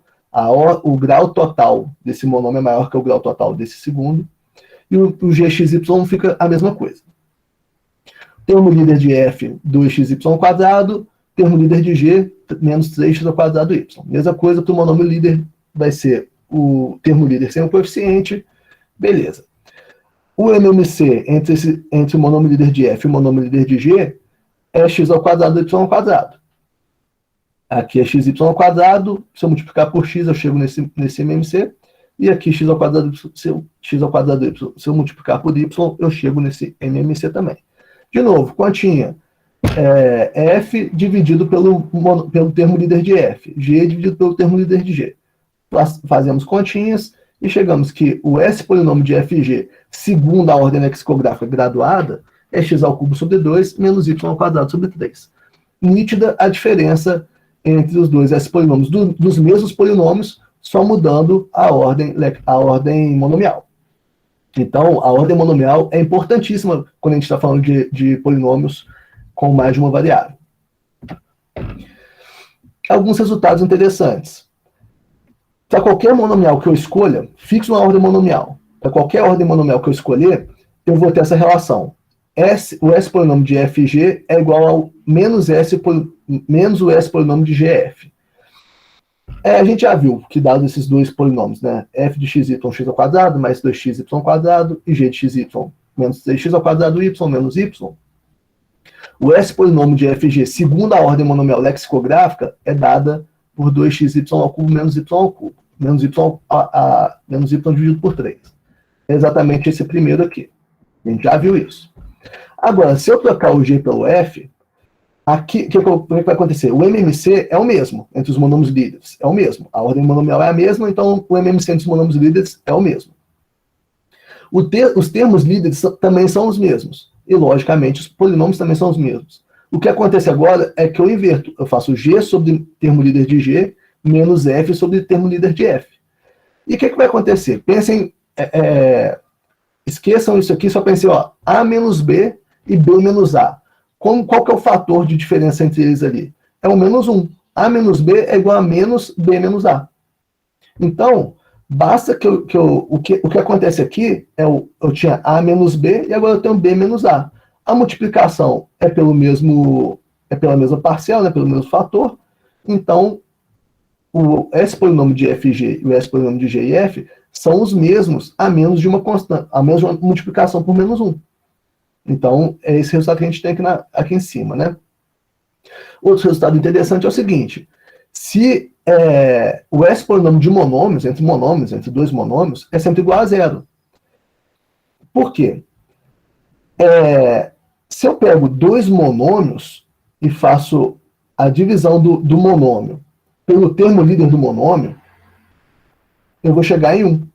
Speaker 3: o grau total desse monômio é maior que o grau total desse segundo, e o gxy fica a mesma coisa. Termo líder de f, 2xy², termo líder de g, menos 3x² y. Mesma coisa para o monômio líder, vai ser o termo líder sem o coeficiente, beleza. O MMC entre o monômio líder de f e o monômio líder de g é x² y². Aqui é xy², se eu multiplicar por x, eu chego nesse MMC, e aqui x² y, se eu multiplicar por y, eu chego nesse MMC também. De novo, continha, f dividido pelo termo líder de f, g dividido pelo termo líder de g. Fazemos continhas e chegamos que o S polinômio de f e g, segundo a ordem lexicográfica graduada, é x² sobre 2 menos y² sobre 3. Nítida a diferença entre os dois S polinômios dos mesmos polinômios, só mudando a ordem monomial. Então, a ordem monomial é importantíssima quando a gente está falando de polinômios com mais de uma variável. Alguns resultados interessantes. Para qualquer monomial que eu escolha, fixo uma ordem monomial. Para qualquer ordem monomial que eu escolher, eu vou ter essa relação. O S polinômio de f e g é igual ao menos o S polinômio de gf. A gente já viu que, dado esses dois polinômios, né, f de xy x² mais 2xy² e g de xy menos 3x² y menos y, o S polinômio de f e g, segundo a ordem monomial lexicográfica, é dada por 2xy³ menos y², menos y dividido por 3. É exatamente esse primeiro aqui. A gente já viu isso. Agora, se eu trocar o g pelo f, aqui, o que vai acontecer? O MMC é o mesmo entre os monômios líderes. É o mesmo. A ordem monomial é a mesma, então o MMC entre os monômios líderes é o mesmo. Os termos líderes também são os mesmos. E, logicamente, os polinômios também são os mesmos. O que acontece agora é que eu inverto. Eu faço g sobre termo líder de g menos f sobre termo líder de f. E o que vai acontecer? Pensem, esqueçam isso aqui, só pensem, a menos b e b menos a. Qual que é o fator de diferença entre eles ali? É o menos 1. A menos b é igual a menos b menos a. Então, basta o que acontece aqui é eu tinha a menos b e agora eu tenho b menos a. A multiplicação é pela mesma parcial, né, pelo mesmo fator. Então, o S polinômio de f e g e o S polinômio de g e f são os mesmos, a menos de uma constante, a mesma multiplicação por menos 1. Então, é esse resultado que a gente tem aqui em cima, né? Outro resultado interessante é o seguinte: se o S polinômio de monômios, entre dois monômios, é sempre igual a zero. Por quê? Se eu pego dois monômios e faço a divisão do monômio pelo termo líder do monômio, eu vou chegar em 1.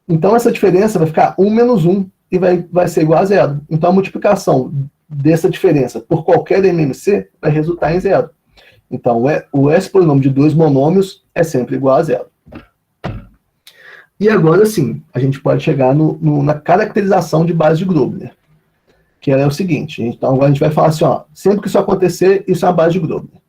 Speaker 3: Então, essa diferença vai ficar 1 menos 1 e vai ser igual a zero. Então, a multiplicação dessa diferença por qualquer MMC vai resultar em zero. Então, o S polinômio de dois monômios é sempre igual a zero. E agora sim, a gente pode chegar na caracterização de base de Grobner, que é o seguinte. Então, agora a gente vai falar assim, sempre que isso acontecer, isso é uma base de Grobner.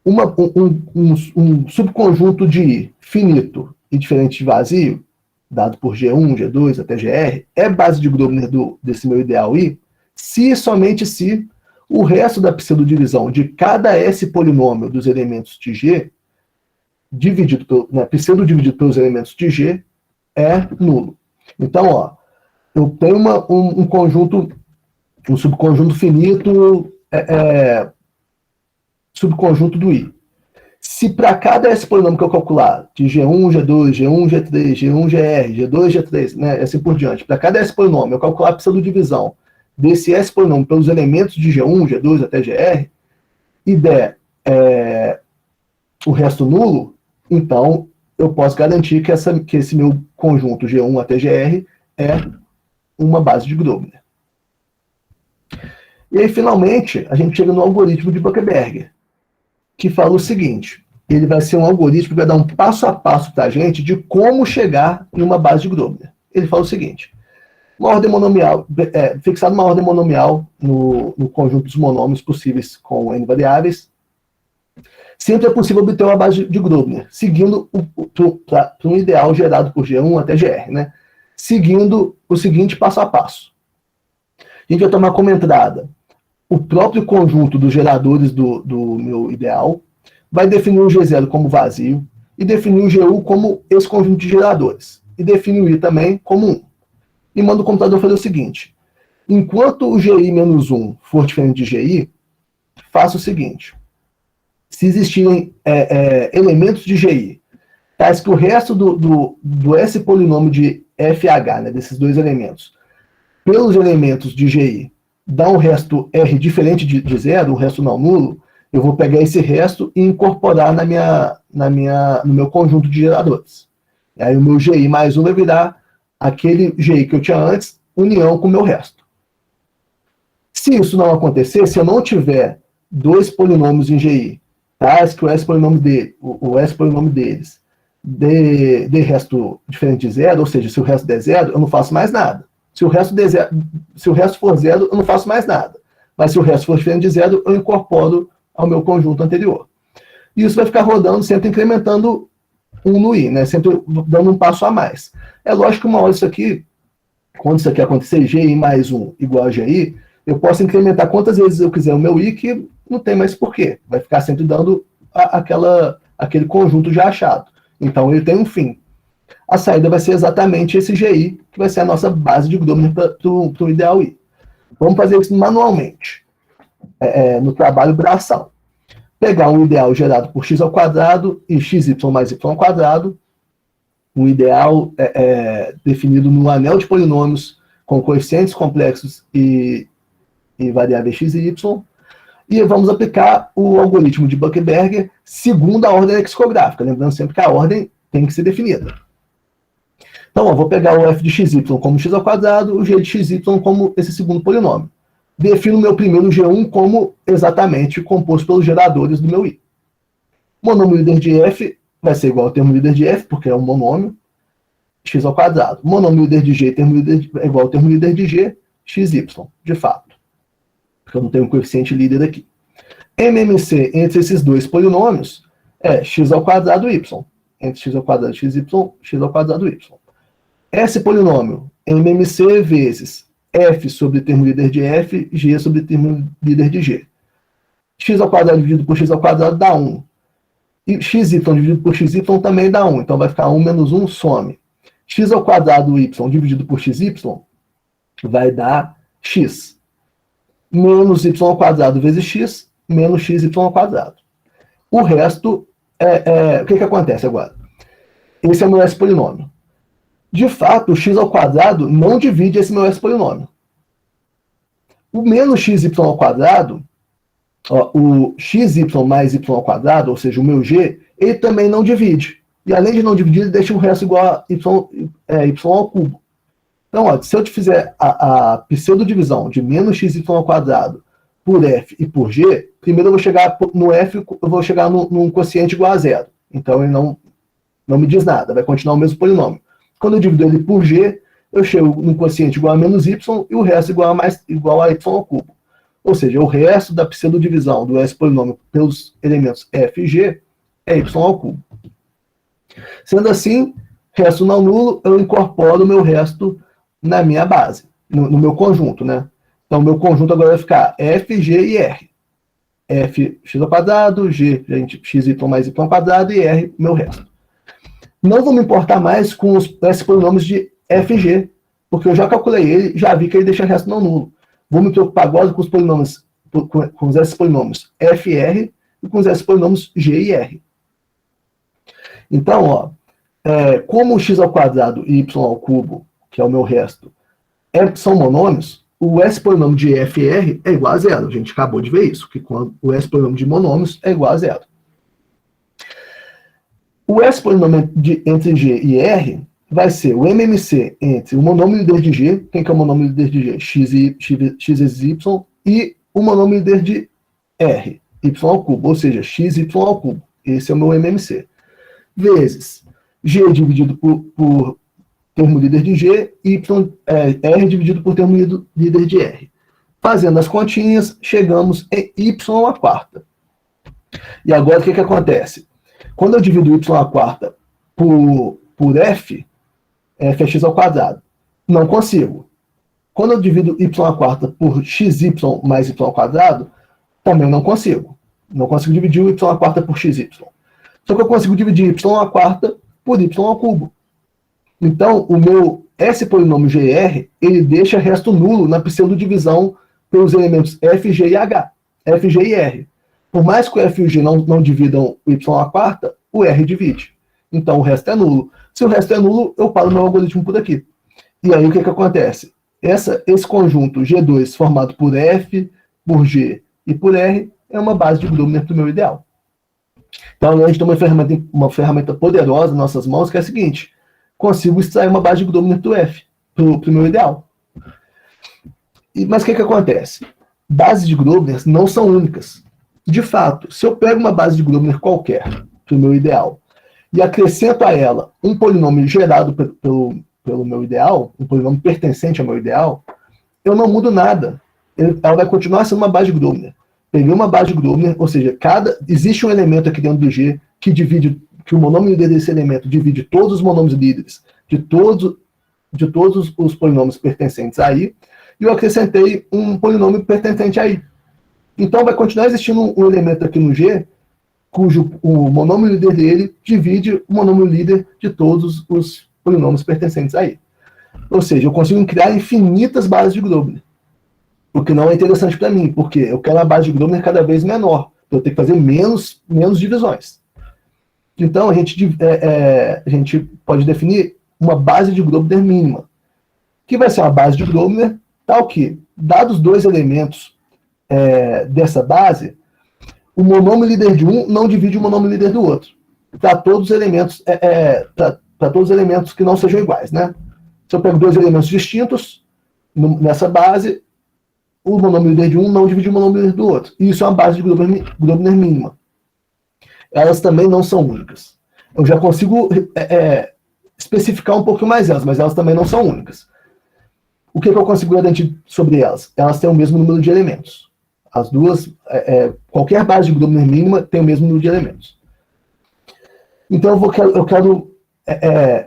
Speaker 3: Um subconjunto de I finito e diferente de vazio, dado por G1, G2 até GR, é base de Grobner desse meu ideal I, se e somente se o resto da pseudodivisão de cada S polinômio dos elementos de G, pseudo-dividido pelos elementos de G, é nulo. Então, ó, eu tenho um conjunto, um subconjunto finito, subconjunto do I. Se para cada S polinômio que eu calcular, de G1, G2, G1, G3, G1, GR, G2, G3, né, assim por diante, para cada S polinômio eu calcular a pseudodivisão desse S polinômio pelos elementos de G1, G2 até GR, e der o resto nulo, então eu posso garantir que esse meu conjunto G1 até GR é uma base de Grobner. E aí, finalmente, a gente chega no algoritmo de Buchberger, que fala o seguinte: ele vai ser um algoritmo que vai dar um passo a passo para a gente de como chegar em uma base de Grobner. Ele fala o seguinte: uma ordem monomial, fixado uma ordem monomial no conjunto dos monômios possíveis com n variáveis, sempre é possível obter uma base de Grobner, seguindo para um ideal gerado por G1 até GR, né? Seguindo o seguinte passo a passo. A gente vai tomar como entrada o próprio conjunto dos geradores do meu ideal, vai definir o G0 como vazio, e definir o GU como esse conjunto de geradores, e definir o I também como 1. E manda o computador fazer o seguinte: enquanto o GI menos 1 for diferente de GI, faça o seguinte: se existirem elementos de GI, tais que o resto do S polinômio de FH, né, desses dois elementos, pelos elementos de GI, dá um resto R diferente de zero, um resto não nulo, eu vou pegar esse resto e incorporar no meu conjunto de geradores. E aí o meu GI mais 1 vai virar aquele GI que eu tinha antes, união com o meu resto. Se isso não acontecer, se eu não tiver dois polinômios em GI, tais que o S polinômio deles dê resto diferente de zero, ou seja, se o resto der zero, eu não faço mais nada. Se o resto for zero, eu não faço mais nada. Mas se o resto for diferente de zero, eu incorporo ao meu conjunto anterior. E isso vai ficar rodando, sempre incrementando 1 no I, né? Sempre dando um passo a mais. É lógico que uma hora isso aqui, quando isso aqui acontecer, GI mais 1 igual a GI, eu posso incrementar quantas vezes eu quiser o meu I, que não tem mais porquê. Vai ficar sempre dando aquele conjunto já achado. Então ele tem um fim. A saída vai ser exatamente esse GI, que vai ser a nossa base de Grobner para o ideal I. Vamos fazer isso manualmente, no trabalho braçal. Pegar um ideal gerado por x ao quadrado e xy mais y ao quadrado, um ideal definido no anel de polinômios com coeficientes complexos e variáveis x e y, e vamos aplicar o algoritmo de Buchberger segundo a ordem lexicográfica, lembrando sempre que a ordem tem que ser definida. Então, vou pegar o f de xy como x ao quadrado, o g de xy como esse segundo polinômio. Defino o meu primeiro G1 como exatamente composto pelos geradores do meu I. O monômio líder de f vai ser igual ao termo líder de f, porque é um monômio, x ao quadrado. O monômio líder de g é igual ao termo líder de g, xy, de fato. Porque eu não tenho um coeficiente líder aqui. MMC entre esses dois polinômios é x ao quadrado y. Entre x ao quadrado xy, x ao quadrado y. Esse polinômio, MMC vezes f sobre termo líder de f, g sobre termo líder de g. X ao quadrado dividido por x ao quadrado dá 1. E xy dividido por xy também dá 1. Então vai ficar 1 menos 1, some. X ao quadrado y dividido por xy vai dar x. Menos y ao quadrado vezes x, menos xy ao quadrado. O resto, o que acontece agora? Esse é o meu S polinômio. De fato, o x ao quadrado não divide esse meu S polinômio. O menos xy ao quadrado, o xy mais y ao quadrado, ou seja, o meu g, ele também não divide. E além de não dividir, ele deixa o resto igual a y ao cubo. Então, se eu te fizer a pseudodivisão de menos xy ao quadrado por f e por g, primeiro eu vou chegar no f, eu vou chegar num quociente igual a zero. Então, ele não me diz nada, vai continuar o mesmo polinômio. Quando eu divido ele por g, eu chego num quociente igual a menos y e o resto igual a y ao cubo. Ou seja, o resto da pseudodivisão do S polinômio pelos elementos f e g é y ao cubo. Sendo assim, resto não nulo, eu incorporo o meu resto na minha base, no meu conjunto, né? Então, o meu conjunto agora vai ficar f, g e r. f, x ao quadrado, g, xy mais y ao quadrado e r, meu resto. Não vou me importar mais com os polinômios de FG, porque eu já calculei ele, já vi que ele deixa resto não nulo. Vou me preocupar agora com os polinômios, com os S polinômios FR e com os S polinômios G e R. Então, ó, como x ao quadrado e y ao cubo, que é o meu resto, são monômios, o S polinômio de FR é igual a zero. A gente acabou de ver isso, que quando o S polinômio de monômios é igual a zero. O S polinômio entre G e R vai ser o MMC entre o monômio líder de G, quem que é o monômio líder de G? X vezes Y, e o monômio líder de R, Y ao cubo, ou seja, XY ao cubo. Esse é o meu MMC. Vezes G dividido por termo líder de G, R dividido por termo líder de R. Fazendo as continhas, chegamos em Y à quarta. E agora o que acontece? Quando eu divido Y à quarta por F é x ao quadrado. Não consigo. Quando eu divido y à quarta por xy mais y ao quadrado, também não consigo. Não consigo dividir o y à quarta por xy. Só que eu consigo dividir y à quarta por y ao cubo. Então, o meu S polinômio GR, ele deixa resto nulo na pseudodivisão pelos elementos F, G e H. F, G e R. Por mais que o F e o G não dividam o y à quarta, o R divide. Então, o resto é nulo. Se o resto é nulo, eu paro meu algoritmo por aqui. E aí, o que acontece? Esse conjunto G2 formado por F, por G e por R é uma base de Grobner para o meu ideal. Então, a gente tem uma ferramenta poderosa nas nossas mãos, que é a seguinte: consigo extrair uma base de Grobner do F, para o meu ideal. Mas o que acontece? Bases de Grobner não são únicas. De fato, se eu pego uma base de Grobner qualquer, para o meu ideal, e acrescento a ela um polinômio gerado pelo meu ideal, um polinômio pertencente ao meu ideal, eu não mudo nada. Ela vai continuar sendo uma base de Grobner. Peguei uma base de Grobner, ou seja, existe um elemento aqui dentro do G que o monômio líder desse elemento divide todos os monômios líderes de todos os polinômios pertencentes aí, e eu acrescentei um polinômio pertencente aí. Então vai continuar existindo um elemento aqui no G cujo o monômio líder dele divide o monômio líder de todos os polinômios pertencentes aí. Ou seja, eu consigo criar infinitas bases de Grobner. O que não é interessante para mim, porque eu quero uma base de Grobner cada vez menor. Eu tenho que fazer menos divisões. Então, a gente pode definir uma base de Grobner mínima, que vai ser uma base de Grobner tal que, dados dois elementos dessa base, o monômio líder de um não divide o monômio líder do outro. Para todos os elementos, para todos os elementos que não sejam iguais, né? Se eu pego dois elementos distintos nessa base, o monômio líder de um não divide o monômio líder do outro. E isso é uma base de Grobner mínima. Elas também não são únicas. Eu já consigo especificar um pouquinho mais elas, mas elas também não são únicas. O que eu consigo garantir sobre elas? Elas têm o mesmo número de elementos. As duas, qualquer base de Grobner mínima tem o mesmo número de elementos. Então eu quero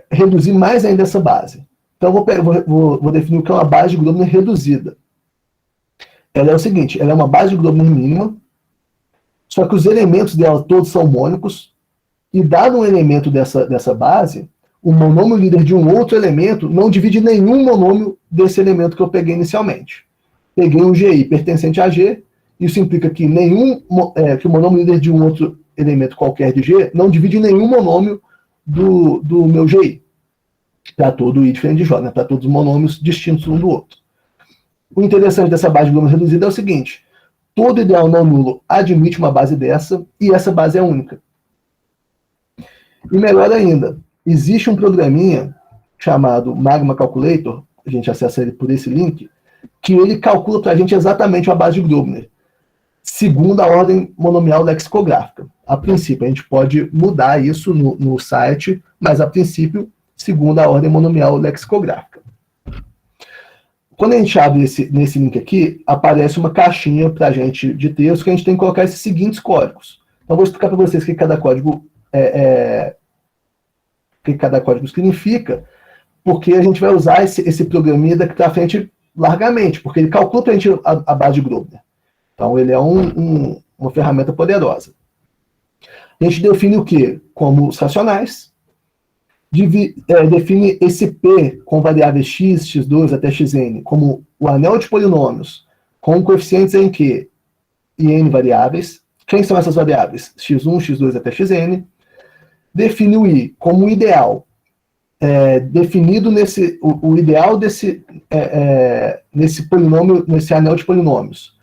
Speaker 3: reduzir mais ainda essa base. Então vou definir o que é uma base de Grobner reduzida. Ela é o seguinte: ela é uma base de Grobner mínima, só que os elementos dela todos são mônicos, e dado um elemento dessa base, o monômio líder de um outro elemento não divide nenhum monômio desse elemento que eu peguei inicialmente. Peguei um GI pertencente a G, isso implica que que o monômio líder de um outro elemento qualquer de G não divide nenhum monômio do meu GI, para todo I diferente de J, né? Para todos os monômios distintos um do outro. O interessante dessa base de Grobner reduzida é o seguinte: todo ideal não nulo admite uma base dessa, e essa base é única. E melhor ainda, existe um programinha chamado Magma Calculator, a gente acessa ele por esse link, que ele calcula para a gente exatamente uma base de Grobner, segundo a ordem monomial lexicográfica. A princípio, a gente pode mudar isso no site, mas a princípio, segundo a ordem monomial lexicográfica. Quando a gente abre nesse link aqui, aparece uma caixinha para a gente de texto que a gente tem que colocar esses seguintes códigos. Então, eu vou explicar para vocês o que cada código significa, porque a gente vai usar esse programinha daqui para frente largamente, porque ele calcula para a gente a base de Grobner. Então, ele é uma ferramenta poderosa. A gente define o quê? Como os racionais, define esse P com variáveis x, x2 até xn como o anel de polinômios com coeficientes em Q e n variáveis. Quem são essas variáveis? x1, x2 até xn. Define o I como o ideal, definido o ideal nesse polinômio, nesse anel de polinômios,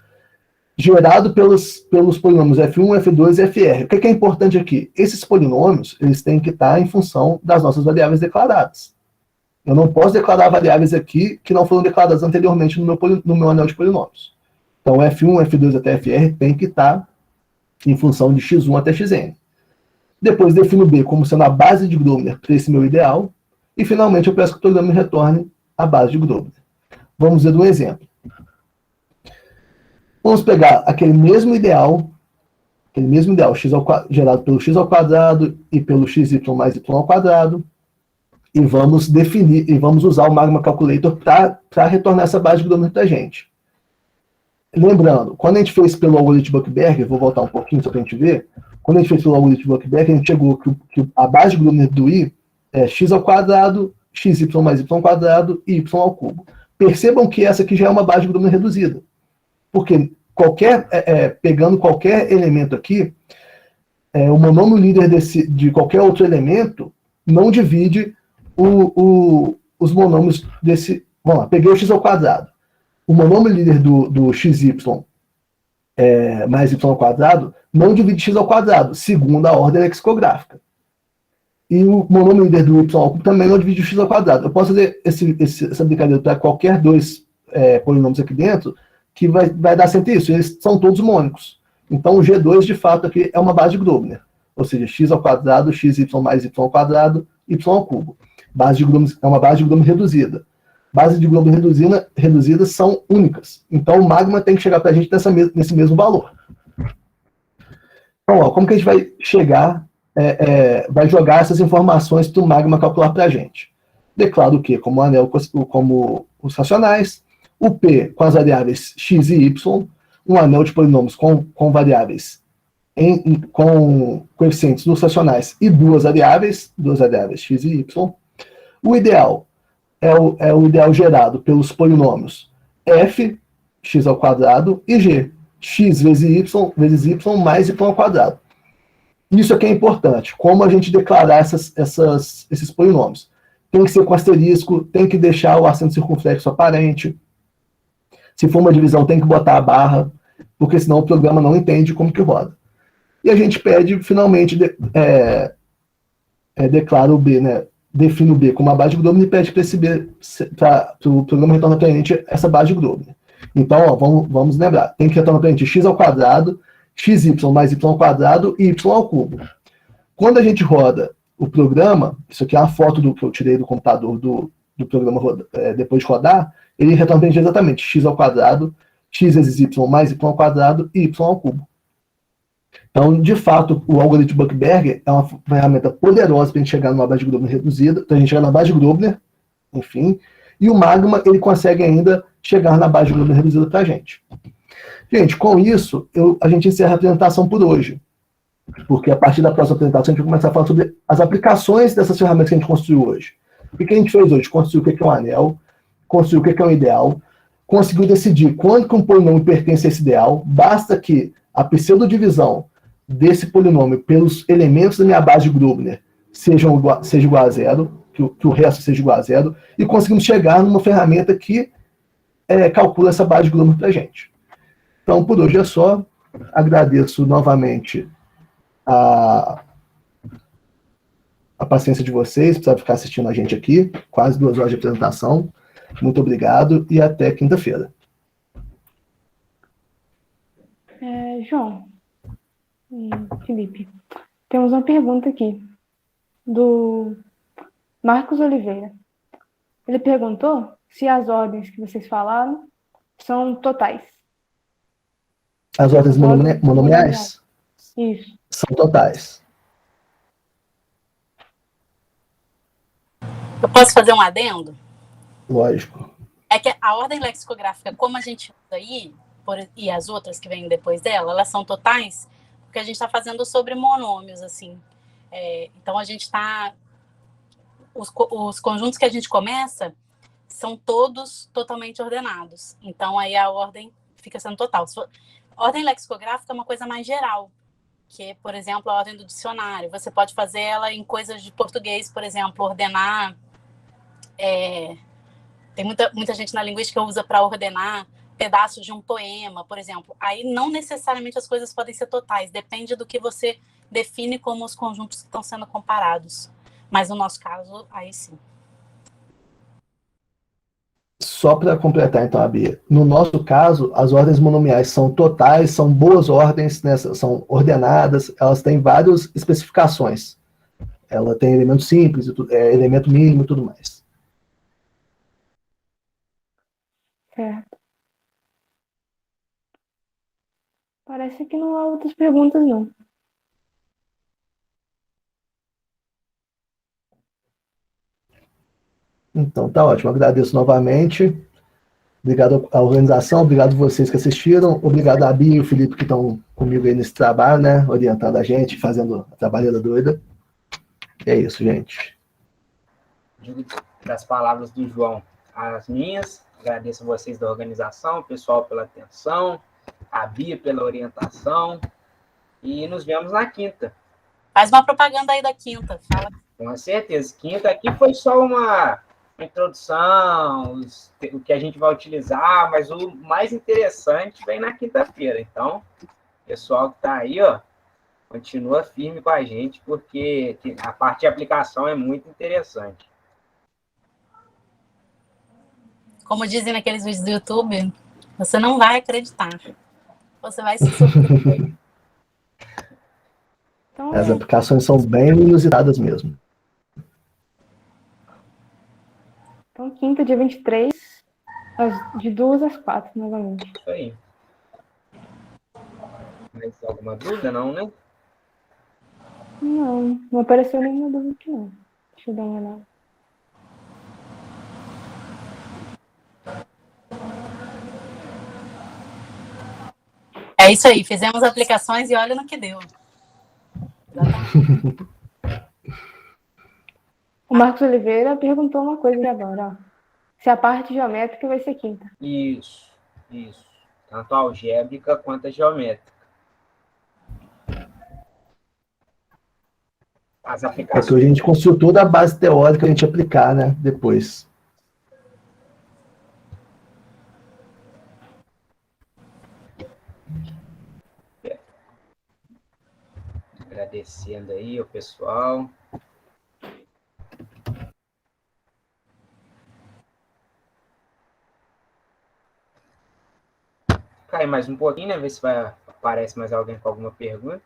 Speaker 3: gerado pelos polinômios f1, f2 e fr. O que é importante aqui? Esses polinômios, eles têm que estar em função das nossas variáveis declaradas. Eu não posso declarar variáveis aqui que não foram declaradas anteriormente no meu anel de polinômios. Então, f1, f2 até fr tem que estar em função de x1 até xn. Depois defino B como sendo a base de Grobner para esse meu ideal. E, finalmente, eu peço que o programa me retorne a base de Grobner. Vamos ver um exemplo. Vamos pegar aquele mesmo ideal, x gerado pelo x ao quadrado e pelo xy mais y ao quadrado, e vamos definir, e vamos usar o Magma Calculator para retornar essa base de Grobner para a gente. Lembrando, quando a gente fez pelo algoritmo Buchberger, vou voltar um pouquinho só para a gente ver, quando a gente fez pelo algoritmo Buchberger, a gente chegou que a base de Grobner do I é x ao quadrado, xy mais y ao quadrado e y ao cubo. Percebam que essa aqui já é uma base de Grobner reduzida. Porque pegando qualquer elemento aqui, o monômio líder de qualquer outro elemento não divide os monômios desse... Vamos lá, peguei o x ao quadrado. O monômio líder do xy mais y ao quadrado não divide x ao quadrado, segundo a ordem lexicográfica. E o monômio líder do y ao cubo também não divide o x ao quadrado. Eu posso fazer essa brincadeira para qualquer dois polinômios aqui dentro, que vai dar sempre isso. Eles são todos mônicos. Então, o G2, de fato, aqui é uma base de Grobner. Ou seja, x ao quadrado, xy mais y ao quadrado, y ao cubo. É uma base de Grobner reduzida. Bases de Grobner reduzidas são únicas. Então, o Magma tem que chegar para a gente nesse mesmo valor. Então, como que a gente vai chegar, vai jogar essas informações para o Magma calcular para a gente? Declaro o Q como anel, como os racionais, o P com as variáveis x e y, um anel de polinômios com variáveis com coeficientes nos racionais e duas variáveis x e y. O ideal é o ideal gerado pelos polinômios f, x ao quadrado, e g, x vezes y mais y ao quadrado. Isso aqui é importante. Como a gente declarar esses polinômios? Tem que ser com asterisco, tem que deixar o acento circunflexo aparente. Se for uma divisão, tem que botar a barra, porque senão o programa não entende como que roda. E a gente pede, finalmente, declara o B, né? Define o B como a base de Grobner e pede para o programa retornar para a gente essa base de Grobner. Então, vamos lembrar, tem que retornar para a gente x ao quadrado, xy mais y ao quadrado e y ao cubo. Quando a gente roda o programa, isso aqui é uma foto que eu tirei do computador do programa depois de rodar, ele retorna para a gente exatamente x ao quadrado, x vezes y mais y ao quadrado e y ao cubo. Então, de fato, o algoritmo Buchberger é uma ferramenta poderosa para a gente chegar numa base de Grobner reduzida, para a gente chegar na base de Grobner, enfim, e o Magma, ele consegue ainda chegar na base de Grobner reduzida para a gente. Gente, com isso, a gente encerra a apresentação por hoje, porque a partir da próxima apresentação a gente vai começar a falar sobre as aplicações dessas ferramentas que a gente construiu hoje. O que a gente fez hoje? Construiu o que é um anel, construiu o que é um ideal, conseguiu decidir quando que um polinômio pertence a esse ideal, basta que a pseudodivisão desse polinômio pelos elementos da minha base de Grobner seja igual a zero, que o resto seja igual a zero, e conseguimos chegar numa ferramenta que calcula essa base de Grobner para a gente. Então, por hoje é só. Agradeço novamente a paciência de vocês, para ficar assistindo a gente aqui, quase 2 horas de apresentação. Muito obrigado e até quinta-feira.
Speaker 1: João e Felipe, temos uma pergunta aqui, do Marcos Oliveira. Ele perguntou se as ordens que vocês falaram são totais.
Speaker 3: As ordens monomiais?
Speaker 1: Isso.
Speaker 3: São totais.
Speaker 4: Eu posso fazer um adendo?
Speaker 3: Lógico.
Speaker 4: É que a ordem lexicográfica, como a gente usa aí, e as outras que vêm depois dela, elas são totais, porque a gente está fazendo sobre monômios, assim. Então, a gente está os conjuntos que a gente começa são todos totalmente ordenados. Então, aí a ordem fica sendo total. Ordem lexicográfica é uma coisa mais geral, que é, por exemplo, a ordem do dicionário. Você pode fazer ela em coisas de português, por exemplo, ordenar. Tem muita gente na linguística que usa para ordenar pedaços de um poema, por exemplo. Aí não necessariamente as coisas podem ser totais, depende do que você define como os conjuntos que estão sendo comparados. Mas no nosso caso, aí sim.
Speaker 3: Só para completar, então, a Bia, no nosso caso, as ordens monomiais são totais, são boas ordens, né, são ordenadas, elas têm várias especificações. Ela tem elemento simples, elemento mínimo e tudo mais.
Speaker 1: Certo. Parece que não há outras perguntas, não.
Speaker 3: Então, tá ótimo. Agradeço novamente. Obrigado à organização, obrigado a vocês que assistiram, obrigado a Bia e o Felipe que estão comigo aí nesse trabalho, né? Orientando a gente, fazendo a trabalheira doida. E é isso, gente.
Speaker 2: Digo das palavras do João as minhas. Agradeço a vocês da organização, o pessoal pela atenção, a Bia pela orientação. E nos vemos na quinta.
Speaker 4: Faz uma propaganda aí da quinta. Fala.
Speaker 2: Com certeza. Quinta aqui foi só uma introdução, o que a gente vai utilizar, mas o mais interessante vem na quinta-feira. Então, pessoal que está aí, ó, continua firme com a gente, porque a parte de aplicação é muito interessante.
Speaker 4: Como dizem naqueles vídeos do YouTube, você não vai acreditar. Você vai se surpreender.
Speaker 1: Então,
Speaker 3: As aplicações são bem inusitadas mesmo.
Speaker 1: então quinta, dia 23, de 2 às 4, novamente.
Speaker 2: Isso aí. Mais alguma dúvida? Não, né?
Speaker 1: Não apareceu nenhuma dúvida aqui, não. Deixa eu dar uma olhada.
Speaker 4: É isso aí, fizemos aplicações e olha no que deu. Exatamente.
Speaker 1: O Marcos Oliveira perguntou uma coisa agora, ó. Se a parte geométrica vai ser quinta.
Speaker 2: Isso. Tanto a algébrica quanto a geométrica. As aplicações.
Speaker 3: É que a gente construiu toda a base teórica a gente aplicar, né? Depois.
Speaker 2: Agradecendo aí o pessoal. Cai mais um pouquinho, né? Ver se aparece mais alguém com alguma pergunta.